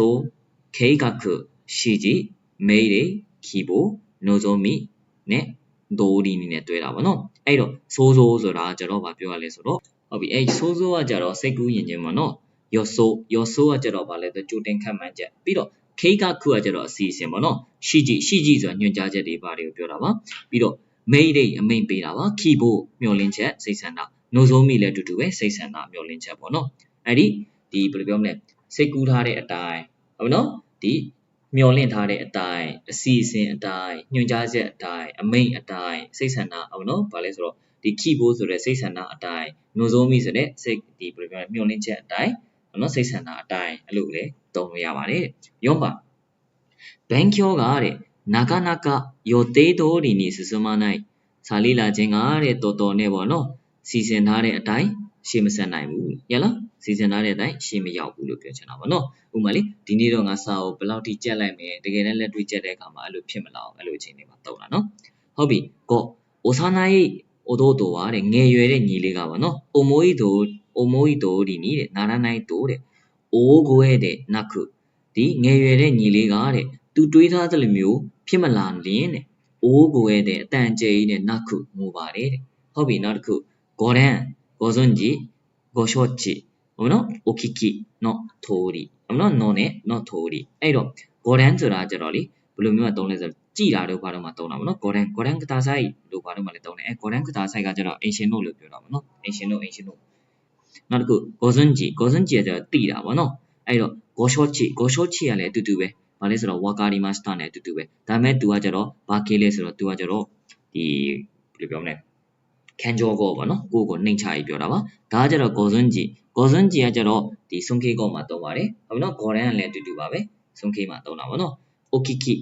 計画指示命令希望望みနဲ့道理နဲ့တွေ့တာပေါ့နော်အဲ့တော့想像ဆိုတာကျတော့ဗာပြောရလဲဆိုတော့ဟုတ်ပြီအဲ့想像ကကျတော့စိတ်ကူးယဉ်ခြင်းပေါ့နော်予想ကကျတော့ဗာလဲကြိုတင်ခန့်မှန်းချက်ပြီးတော့ခေကခုကကျတော့အစီအစဉ်ပေါ့နော်ရှိကြည့်ဆိုတာညွှန်ကြားချက်တွေဘာတွေကိုပြောတာပါပြီးတော့မိတ်တွေအမိန်ပေးတာပါခီဖို့မျောလင်းချက်စိတ်ဆန္ဒနှိုးဆုံးမိလည်းအတူတူပဲစိတ်ဆန္ဒမျောလင်းချက်ပေါ့နော်အဲ့ဒီဘယ်လိုပြောမလဲစိတ်ကူးထားတဲ့အတိုင်းဟုတ်နော်ဒီမျောလင့်ထားတဲ့အတိုင်းအစီအစဉ်အတိုင်းညွှန်ကြားချက်အတိုင်းအမိန်အတိုင်းစိတ်ဆန္ဒဟုတ်နော်ဘာလဲဆိုတော့ဒီခီဖို့ဆိုတဲ့စိတ်ဆန္ဒအတိုင်းနှိုးဆုံးမိဆိုတဲ့စိတ်ဒီဘယ်လိုပြောလဲမျောလင့်ချက်အတိုင်းဟုတ်နော်စိတ်ဆန္ဒအတိုင်းအဲ့လိုလေသုံးလို့ရပါတယ်4番勉強がなかなか予定通りに進まないစာလေးလာခြင်းကတော်တော်နဲ့ပေါ့နော်စီစဉ်ထားတဲ့အတိုင်းရှေ့မဆက်နိုင်ဘူးရလားစီစဉ်ထားတဲ့အတိုင်းရှေ့မရောက်ဘူးလို့ပြောချင်တာပေါ့နော်ဥပမာလေဒီနေ့တော့ငါစာအုပ်ဘယ်လောက်ထိကြက်လိုက်မယ်တကယ်တမ်းလက်တွေ့ကြက်တဲ့အခါမှာအဲ့လိုဖြစ်မလာအောင်အဲ့လိုအချိန်တွေမှာတုံးတာနော်ဟုတ်ပြီကို幼い弟はငယ်ရွယ်တဲ့ညီလေးကပေါ့နော်思い通りにならないと大声で泣くဒီငယ်ရွယ်တဲ့ညီလေးကသူတွေးထားသလိုမျိုးဖြစ်မလာလင်းတဲ့အိုးကိုရဲ့တဲ့အတန်ကျဲကြီးနဲ့နောက်ခုငိုပါတယ်တဲ့ဟုတ်ပြီနောက်တစ်ခုဂေါ်ရန်ဂေါ်စွန်ဂျီဂေါ်ရှော့ချီဟုတ်နော်အိုကီကီနော်ထိုးရီဟုတ်နော်နော်နဲ့နော်ထိုးရီအဲ့တော့ဂေါ်ရန်ဆိုတာကျတော့လေဘယ်လိုမျိုးသုံးလဲဆိုတော့ကြည်တာတို့ဘာလို့မှသုံးတာပေါ့နော်ဂေါ်ရန်ကတာဆိုင်လို့ဘာလို့မှလည်းသုံးတယ်ဂေါ်ရန်ကတာဆိုင်ကကျတော့အင်ရှင်တို့လို့ပြောတာပေါ့နော်အင်ရှင်တို့နောက်တစ်ခုဂေါ်စွန်ဂျီကကျတော့တိတာပေါ့နော်အဲ့တော့ဂေါ်ရှော့ချီကလည်းအတူတူပဲဘာလဲဆိုတော့ဝါကာဒီမာစတာနဲ့အတူတူပဲဒါပေမဲ့ तू ကကျတော့ဘာကေးလဲဆိုတော့ तू ကကျတော့ဒီဘယ်လိုပြောမလဲခံကြောကောပေါ့နော်ကိုနှိမ်ချရေးပြောတာပါဒါကကျတော့ဂေါ်စွန်ဂျီကကျတော့ဒီဆွန်ခေကောမှာသုံးပါတယ်ဟုတ်နော်ဂေါ်ရန်ကလည်းအတူတူပါပဲဆွန်ခေမှာသုံးတာပေါ့နော်အိုကီကီ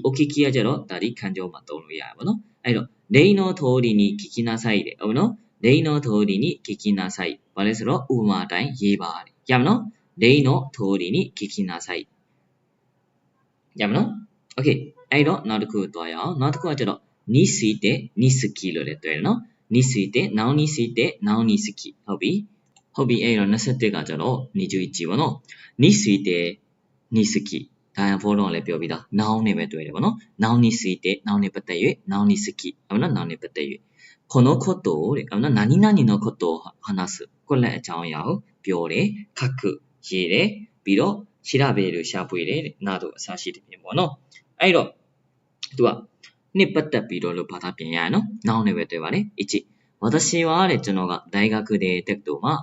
ကကျတော့ဒါဒီခံကြောမှာသုံးလို့ရတယ်ပေါ့နော်အဲ့တော့နေနော်ထိုးဒီနီကီကီနာဆိုင်တယ်ဟုတ်နော်နေနော်ထိုးဒီနီကီကီနာဆိုင်ဘာလဲဆိုတော့ဥပမာအတိုင်းရေးပါတယ်ရမနော်နေနော်ထိုးဒီနီကီကီနာဆိုင်ရမနော်โอเคအဲ့တော့နောက်တစ်ခုသွားရအောင်နောက်တစ်ခုကကျတော့နီစီတဲ့နီစကီလို့လည်းတွေ့တယ်နော်နီစီတဲ့နောင်နီစီတဲ့နောင်နီစကီဟုတ်ပြီအဲ့တော့21ကကျတော့နီဂျူကြည့်ပါနော်နီစီတဲ့နီစကီဒါရန်ဖိုးတော့လည်းပြောပြီးသားနောင်နဲ့ပဲတွေ့တယ်ဗောနော်နောင်နီစီတဲ့နောင်နဲ့ပတ်သက်၍နောင်နီစကီဟုတ်နော်နောင်နဲ့ပတ်သက်၍このことတဲ့ဟုတ်နော်何々のことを話すကိုလည်းအကြောင်းအရာကိုပြောတယ်書くရေးတယ်ပြီးတော့ရှိရပေလို့ရှာဖွေတယ်နာတို့အစရှိတဲ့ပြင်ပေါ့နော်အဲ့တော့သူကနှစ်ပတ်သက်ပြီးတော့လို့ဘာသာပြင်ရရနော်နောင်နဲ့ပဲတွေ့ပါလေ1私はကျွန်တော်က大学でတက္ကသိုလ်မှာ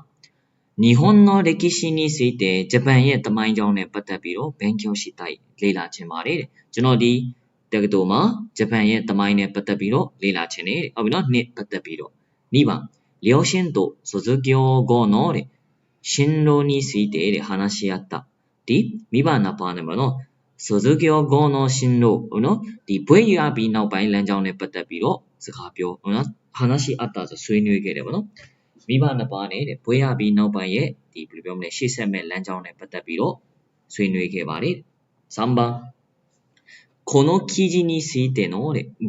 日本の歴史についてဂျပန်ရဲ့သမိုင်းကြောင်းနဲ့ပတ်သက်ပြီးတော့勉強したいလေ့လာချင်ပါတယ်တဲ့ကျွန်တော်ဒီတက္ကသိုလ်မှာဂျပန်ရဲ့သမိုင်းနဲ့ပတ်သက်ပြီးတော့လေ့လာချင်တယ်ဟုတ်ပြီနော်နှစ်ပတ်သက်ပြီးတော့2番両親と卒業後の進路について話し合ったဒီမိဘနှစ်ပါးနဲ့ပေါ့နော်卒業後の進路ဟုတ်နော်ဒီဘွဲ့ရပြီးနောက်ပိုင်းလမ်းကြောင်းနဲ့ပတ်သက်ပြီးတော့စကားပြောဟုတ်နော်話し合ったဆိုဆွေးနွေးခဲ့တယ်ပေါ့နော်မိဘနှစ်ပါးနဲ့ဘွဲ့ရပြီးနောက်ပိုင်းရဲ့ဒီဘယ်လိုပြောမလဲရှေ့ဆက်မဲ့လမ်းကြောင်းနဲ့ပတ်သက်ပြီးတော့ဆွေးနွေးခဲ့ပါတယ်3番この記事についての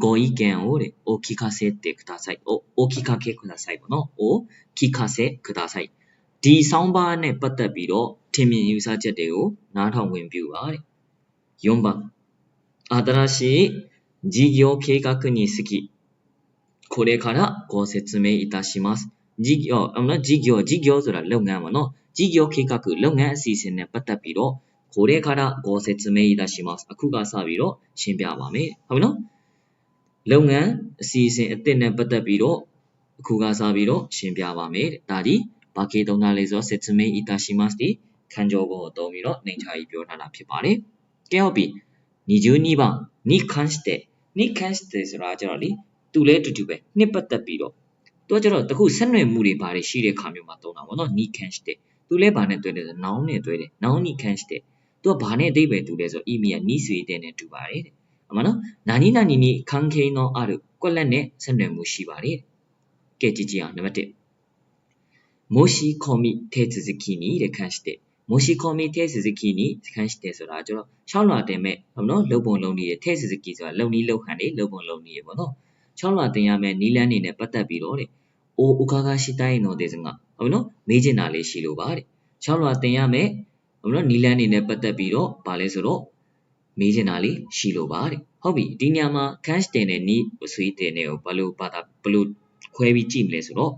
ご意見をお聞かせくださいお聞かけくださいပေါ့နော်お聞かせくださいဒီဆောင်းပါးနဲ့ပတ်သက်ပြီးတော့ထင်မြင်ယူဆချက်တွေကိုနားထောင်ဝင်ပြပါတဲ့4番新しい事業計画につきこれからご説明いたします事業ဆိုတာလုပ်ငန်းပေါ့နော်事業計画လုပ်ငန်းအစီအစဉ်နဲ့ပတ်သက်ပြီးတော့これからご説明いたしますအခုကစပြီးတော့ရှင်းပြပါမယ်ဟုတ်နော်လုပ်ငန်းအစီအစဉ်အသစ်နဲ့ပတ်သက်ပြီးတော့အခုကစပြီးတော့ရှင်းပြပါမယ်ဒါဒီဘာကေသုံးတာလဲဆိုတော့説明いたしますဒီခံကြောကိုသုံးပြီးတော့နှိမ်ချရေးပြောထားတာဖြစ်ပါတယ်ကဲဟုတ်ပြီ22番に関してဆိုတာကျတော့လေသူလည်းတူတူပဲနှစ်ပတ်သက်ပြီးတော့သူကကျတော့တခုဆက်နွယ်မှုတွေဘာတွေရှိတဲ့ခါမျိုးမှာသုံးတာပေါ့နော်に関してသူလည်းဘာနဲ့တွေ့လဲဆိုနောင်နဲ့တွေ့တယ်နောင်に関してသူကဘာနဲ့အဓိပ္ပာယ်တူလဲဆို意味ကにဆွေတဲ့နဲ့တူပါတယ်တဲ့အမှန်နော်何々に関係のあるကွက်လက်နဲ့ဆက်နွယ်မှုရှိပါတယ်ကဲကြည့်ကြည့်အောင်နံပါတ်1申し込み手続きに関して申し込み手続きに関してဆိုတာကျတော့ရှောက်လွှာတင်မဲ့ဟုတ်နော်လုပ်ပုံလုပ်နည်းရဲ့手続きဆိုတာလုပ်နည်းလုပ်ဟန်တွေလုပ်ပုံလုပ်နည်းရဲ့ပေါ့နော်ရှောက်လွှာတင်ရမဲ့နည်းလမ်းတွေနဲ့ပတ်သက်ပြီးတော့တဲ့お伺いしたいのですがဟုတ်နော်မေးချင်တာလေးရှိလို့ပါတဲ့ 6လွှာတင်ရမယ်ဟုတ်နော်နီလန်းနေနဲ့ပတ်သက်ပြီးတော့ဗာလဲဆိုတော့မေးချင်တာလေးရှိလို့ပါတဲ့ဟုတ်ပြီဒီညမှာ cash တင်တဲ့နီးဆွေးတင်တဲ့ကိုဘယ်လိုခွဲပြီးကြည့်မလဲဆိုတော့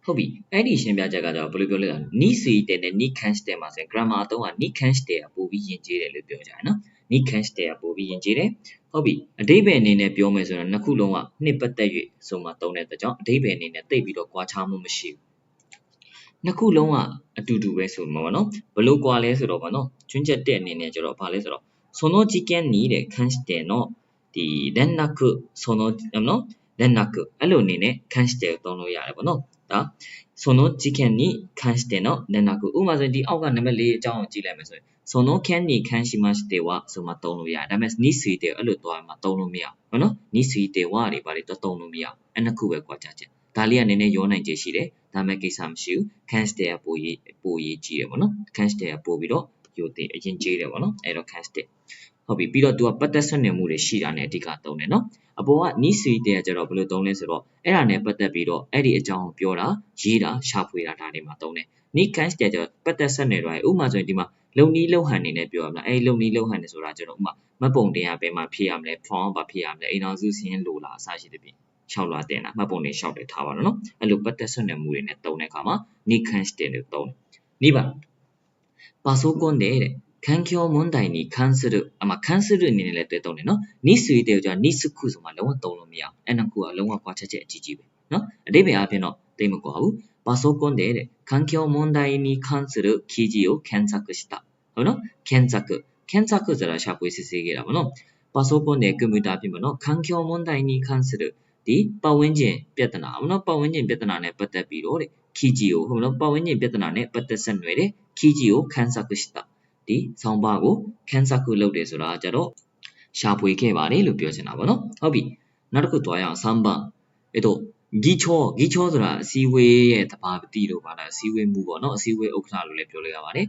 ဟုတ်ပြီအဲ့ဒီရှင်းပြချက်ကကြောင့်ဘယ်လိုပြောလဲဆိုနီးဆွေးတင်တဲ့နီး cash တင်မှာဆိုရင် grammar အသုံးကနီး cash တင်ကပို့ပြီးယဉ်ကျေးတယ်လို့ပြောကြတယ်နော်နီး cash တင်ကပို့ပြီးယဉ်ကျေးတယ်ဟုတ်ပြီအဓိပ္ပာယ်အနေနဲ့ပြောမယ်ဆိုတော့နှစ်ခုလုံးကနှစ်ပတ်သက်၍ဆိုမှသုံးတဲ့အတွက်ကြောင့်အဓိပ္ပာယ်အနေနဲ့သိပြီးတော့ကွာခြားမှုမရှိဘူးနှစ်ခုလုံးကအတူတူပဲဆိုမှာပေါ့နော်ဘလို့ကွာလဲဆိုတော့ပေါ့နော်ကျွန်းချက်တဲ့အနေနဲ့ကျတော့ဘာလဲဆိုတော့その事件に関してのဒီ連絡そのနော်連絡အဲ့လိုအနေနဲ့ 関してကိုသုံးလို့ရတယ်ပေါ့နော်ဒါその事件に関しての連絡ဥပမာဆိုရင်ဒီအောက်ကနံပါတ်4အကြောင်းကိုကြည့်လိုက်မယ်ဆိုရင်その件に関しましてはဆိုမှသုံးလို့ရတယ်ဒါပေမဲ့についてအဲ့လိုသွားမှသုံးလို့မရဘူးနော်についてはတွေဘာတွေသုံးလို့မရဘူးအဲ့နှစ်ခုပဲကွာခြားချက်ဒါလေးကနည်းနည်းရောနိုင်ခြေရှိတယ်ဒါမဲ့ကိစ္စမရှိဘူး cash တဲ့ကပိုရေးကြည့်တယ်ပေါ့နော် cash တဲ့ကပိုပြီးတော့ယူတည်အရင်ကြီးတယ်ပေါ့နော်အဲ့တော့ cash တဲ့ဟုတ်ပြီပြီးတော့ तू ကပတ်သက်ဆက်နွယ်မှုတွေရှိတာ ਨੇ အဓိကသုံးတယ်နော်အပေါ်ကနီးဆွေတဲ့ကကျတော့ဘယ်လိုသုံးလဲဆိုတော့အဲ့ဒါ ਨੇ ပတ်သက်ပြီးတော့အဲ့ဒီအကြောင်းကိုပြောတာရေးတာရှာဖွေတာဒါတွေမှာသုံးတယ်နီး cash တဲ့ကျတော့ပတ်သက်ဆက်နွယ်တော့ဥပမာဆိုရင်ဒီမှာလုံနီးလုံဟန်နေနဲ့ပြောရမလားအဲ့လုံနီးလုံဟန်နေဆိုတာကျတော့ဥပမာမတ်ပုံတင်ရပဲမှာဖြည့်ရမလဲ form ဘာဖြည့်ရမလဲအိမ်တော်စုစင်းလိုလားအစရှိတဲ့ပြင်6လွှာတင်တာမှတ်ပုံတွေလျှောက်တယ်ထားပါတော့နော်အဲ့လိုပတ်သက်ဆက်နွယ်မှုတွေနဲ့တုံးတဲ့အခါမှာနိခန့်တင်လို့တုံးတယ်နိဗ္ဗာန်ပါဆိုကွန်တဲ့環境問題に関する関するအနေနဲ့လည်းတွေ့တုံးတယ်နော်နိဆွေတဲ့ကြောင့်နိစုခုဆိုမှလုံးဝတုံးလို့မရအဲ့နှစ်ခုကလုံးဝကွာချက်အကြီးကြီးပဲနော်အတိပ္ပယ်အပြင်တော့သိမကွာဘူးပါဆိုကွန်တဲ့環境問題に関する記事を検索したဟုတ်နော်検索ဆိုတာရှာဖွေစစ်ဆေးခဲ့တာပေါ့နော်ပါဆိုကွန်တဲ့ကွန်ပျူတာပြင်ပေါ့နော်環境問題に関するဒီပတ်ဝန်းကျင်ပြဿနာဟုတ်နော်ပတ်ဝန်းကျင်ပြဿနာနဲ့ပတ်သက်ပြီးတော့တဲ့ခီဂျီကိုဟုတ်နော်ပတ်ဝန်းကျင်ပြဿနာနဲ့ပတ်သက်ဆက်နွယ်တဲ့ခီဂျီကိုခန်းစားしたဒီဆောင်းပါးကိုခန်းစားလုပ်တယ်ဆိုတာကြတော့ရှာဖွေခဲ့ပါတယ်လို့ပြောချင်တာပေါ့နော်ဟုတ်ပြီနောက်တစ်ခုသွားရအောင်3番ဂီချောဆိုတာအစည်းအဝေးရဲ့တဘာပတိလို့ပါလားအစည်းအဝေးမှုပေါ့နော်အစည်းအဝေးဥက္ကဋ္ဌလို့လည်းပြောလို့ရပါတယ်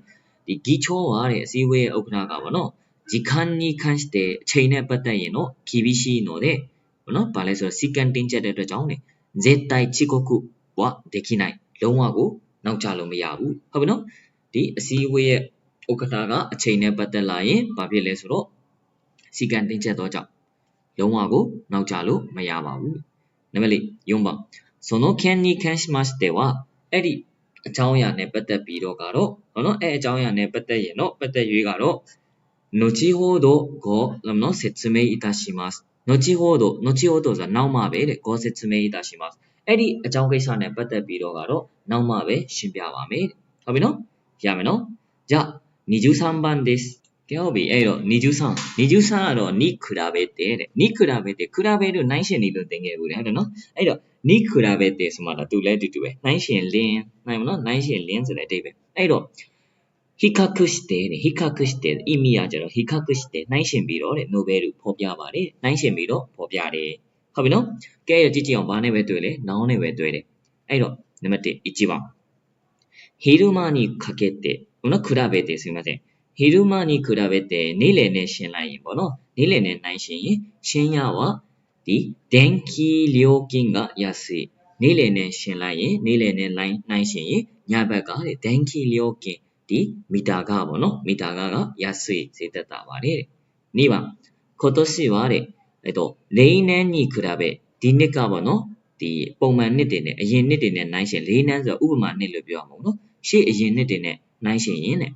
ဒီဂီချောကတဲ့အစည်းအဝေးရဲ့ဥက္ကဋ္ဌကပေါ့နော်時間に関してအချိန်နဲ့ပတ်သက်ရင်တော့厳しいのでနော်ဘာလဲဆိုတော့စီကန်တင်းချက်တဲ့အတွက်ကြောင့်ね絶対遅刻はできないလုံးဝကိုနောက်ကျလို့မရဘူးဟုတ်ပြီနော်ဒီအစည်းအဝေးရဲ့ဥက္ကဋ္ဌကအချိန်နဲ့ပတ်သက်လာရင်ဘာဖြစ်လဲဆိုတော့စီကန်တင်းချက်တော့ကြောင့်လုံးဝကိုနောက်ကျလို့မရပါဘူးနံပါတ်4番その件に関しましてはအဲ့ဒီအကြောင်းအရာနဲ့ပတ်သက်ပြီးတော့ကတော့နော်အဲ့အကြောင်းအရာနဲ့ပတ်သက်ရင်တော့ပတ်သက်၍ကတော့後ほどご説明いたします後ほどဆိုတာနောက်မှပဲတဲ့ご説明いたしますအဲ့ဒီအကြောင်းကိစ္စနဲ့ပတ်သက်ပြီးတော့ကတော့နောက်မှပဲရှင်းပြပါမယ်ဟုတ်ပြီနော်ရမယ်နော်じゃあ23番ですကဲဟုတ်ပြီအဲ့တော့23ကတော့နိ比べてတဲ့နိ比べて比べるနိုင်ရှင်နေလို့သင်ခဲ့ဘူးတဲ့ဟုတ်တယ်နော်အဲ့တော့နိ比べてဆိုမှတော့သူလည်းတူပဲနိုင်ရှင်လင်းနိုင်မနော်နိုင်ရှင်လင်းဆိုတဲ့အဓိပ္ပာယ်အဲ့တော့比較してတဲ့比較して意味ကကျတော့比較してနိုင်ရှင်ပြီးတော့တဲ့ Nobel ဖော်ပြပါတယ်နိုင်ရှင်ပြီးတော့ဖော်ပြတယ်ဟုတ်ပြီနော်ကဲရကြည့်ကြည့်အောင်ဘာနဲ့ပဲတွေ့လဲ noun နဲ့ပဲတွေ့တယ်အဲ့တော့နံပါတ်11番昼間にかけてနော်比べてすみません昼間に比べてနေ့လယ်နဲ့ရှင်းလိုက်ရင်ပေါ့နော်နေ့လယ်နဲ့နိုင်ရှင်ရင်ရှင်းရはဒီ電気料金が安いနေ့လယ်နဲ့ရှင်းလိုက်ရင်နေ့လယ်နဲ့နိုင်ရှင်ရင်ညဘက်ကတဲ့電気料金ဒီမီတာကပေါ့နော်မီတာက安いဈေးသက်သာပါတယ်2番今年はတဲ့例年に比べဒီနှစ်ကပေါ့နော်ဒီပုံမှန်နှစ်တွေနဲ့အရင်နှစ်တွေနဲ့နိုင်ရှင်လေးနန်းဆိုဥပမာနှစ်လို့ပြောရမှာပေါ့နော်ရှေ့အရင်နှစ်တွေနဲ့နိုင်ရှင်ရင်တဲ့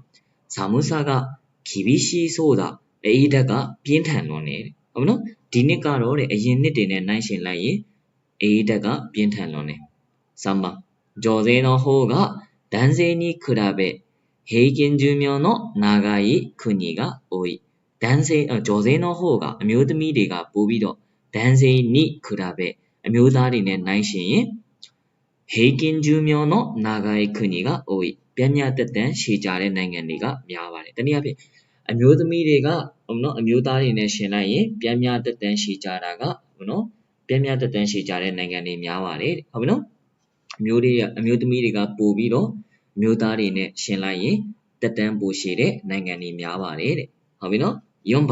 寒さが厳しそうだအေးဓာတ်ကပြင်းထန်လွန်းနေတယ်ဟုတ်မနော်ဒီနှစ်ကတော့တဲ့အရင်နှစ်တွေနဲ့နိုင်ရှင်လိုက်ရင်အေးဓာတ်ကပြင်းထန်လွန်းနေ3番女性の方が男性に比べ平均寿命の長い国が多い女性の方がအမျိုးသမီးတွေကပိုပြီးတော့男性に比べအမျိုးသားတွေနဲ့နိုင်ရှင်ရင်平均寿命の長い国が多いပြင်းပြတက်တန်ရှည်ကြတဲ့နိုင်ငံတွေကများပါတယ်တနည်းအားဖြင့်အမျိုးသမီးတွေကနော်အမျိုးသားတွေနဲ့ရှင်လိုက်ရင်ပြင်းပြတက်တန်ရှည်ကြတာကနော်ပြင်းပြတက်တန်ရှည်ကြတဲ့နိုင်ငံတွေများပါတယ်ဟုတ်ပြီနော်အမျိုးသမီးတွေကပိုပြီးတော့အမျိုးသားတွေနဲ့ရှင်လိုက်ရင်တက်တန်ပိုရှည်တဲ့နိုင်ငံတွေများပါတယ်တဲ့ဟုတ်ပြီနော်4番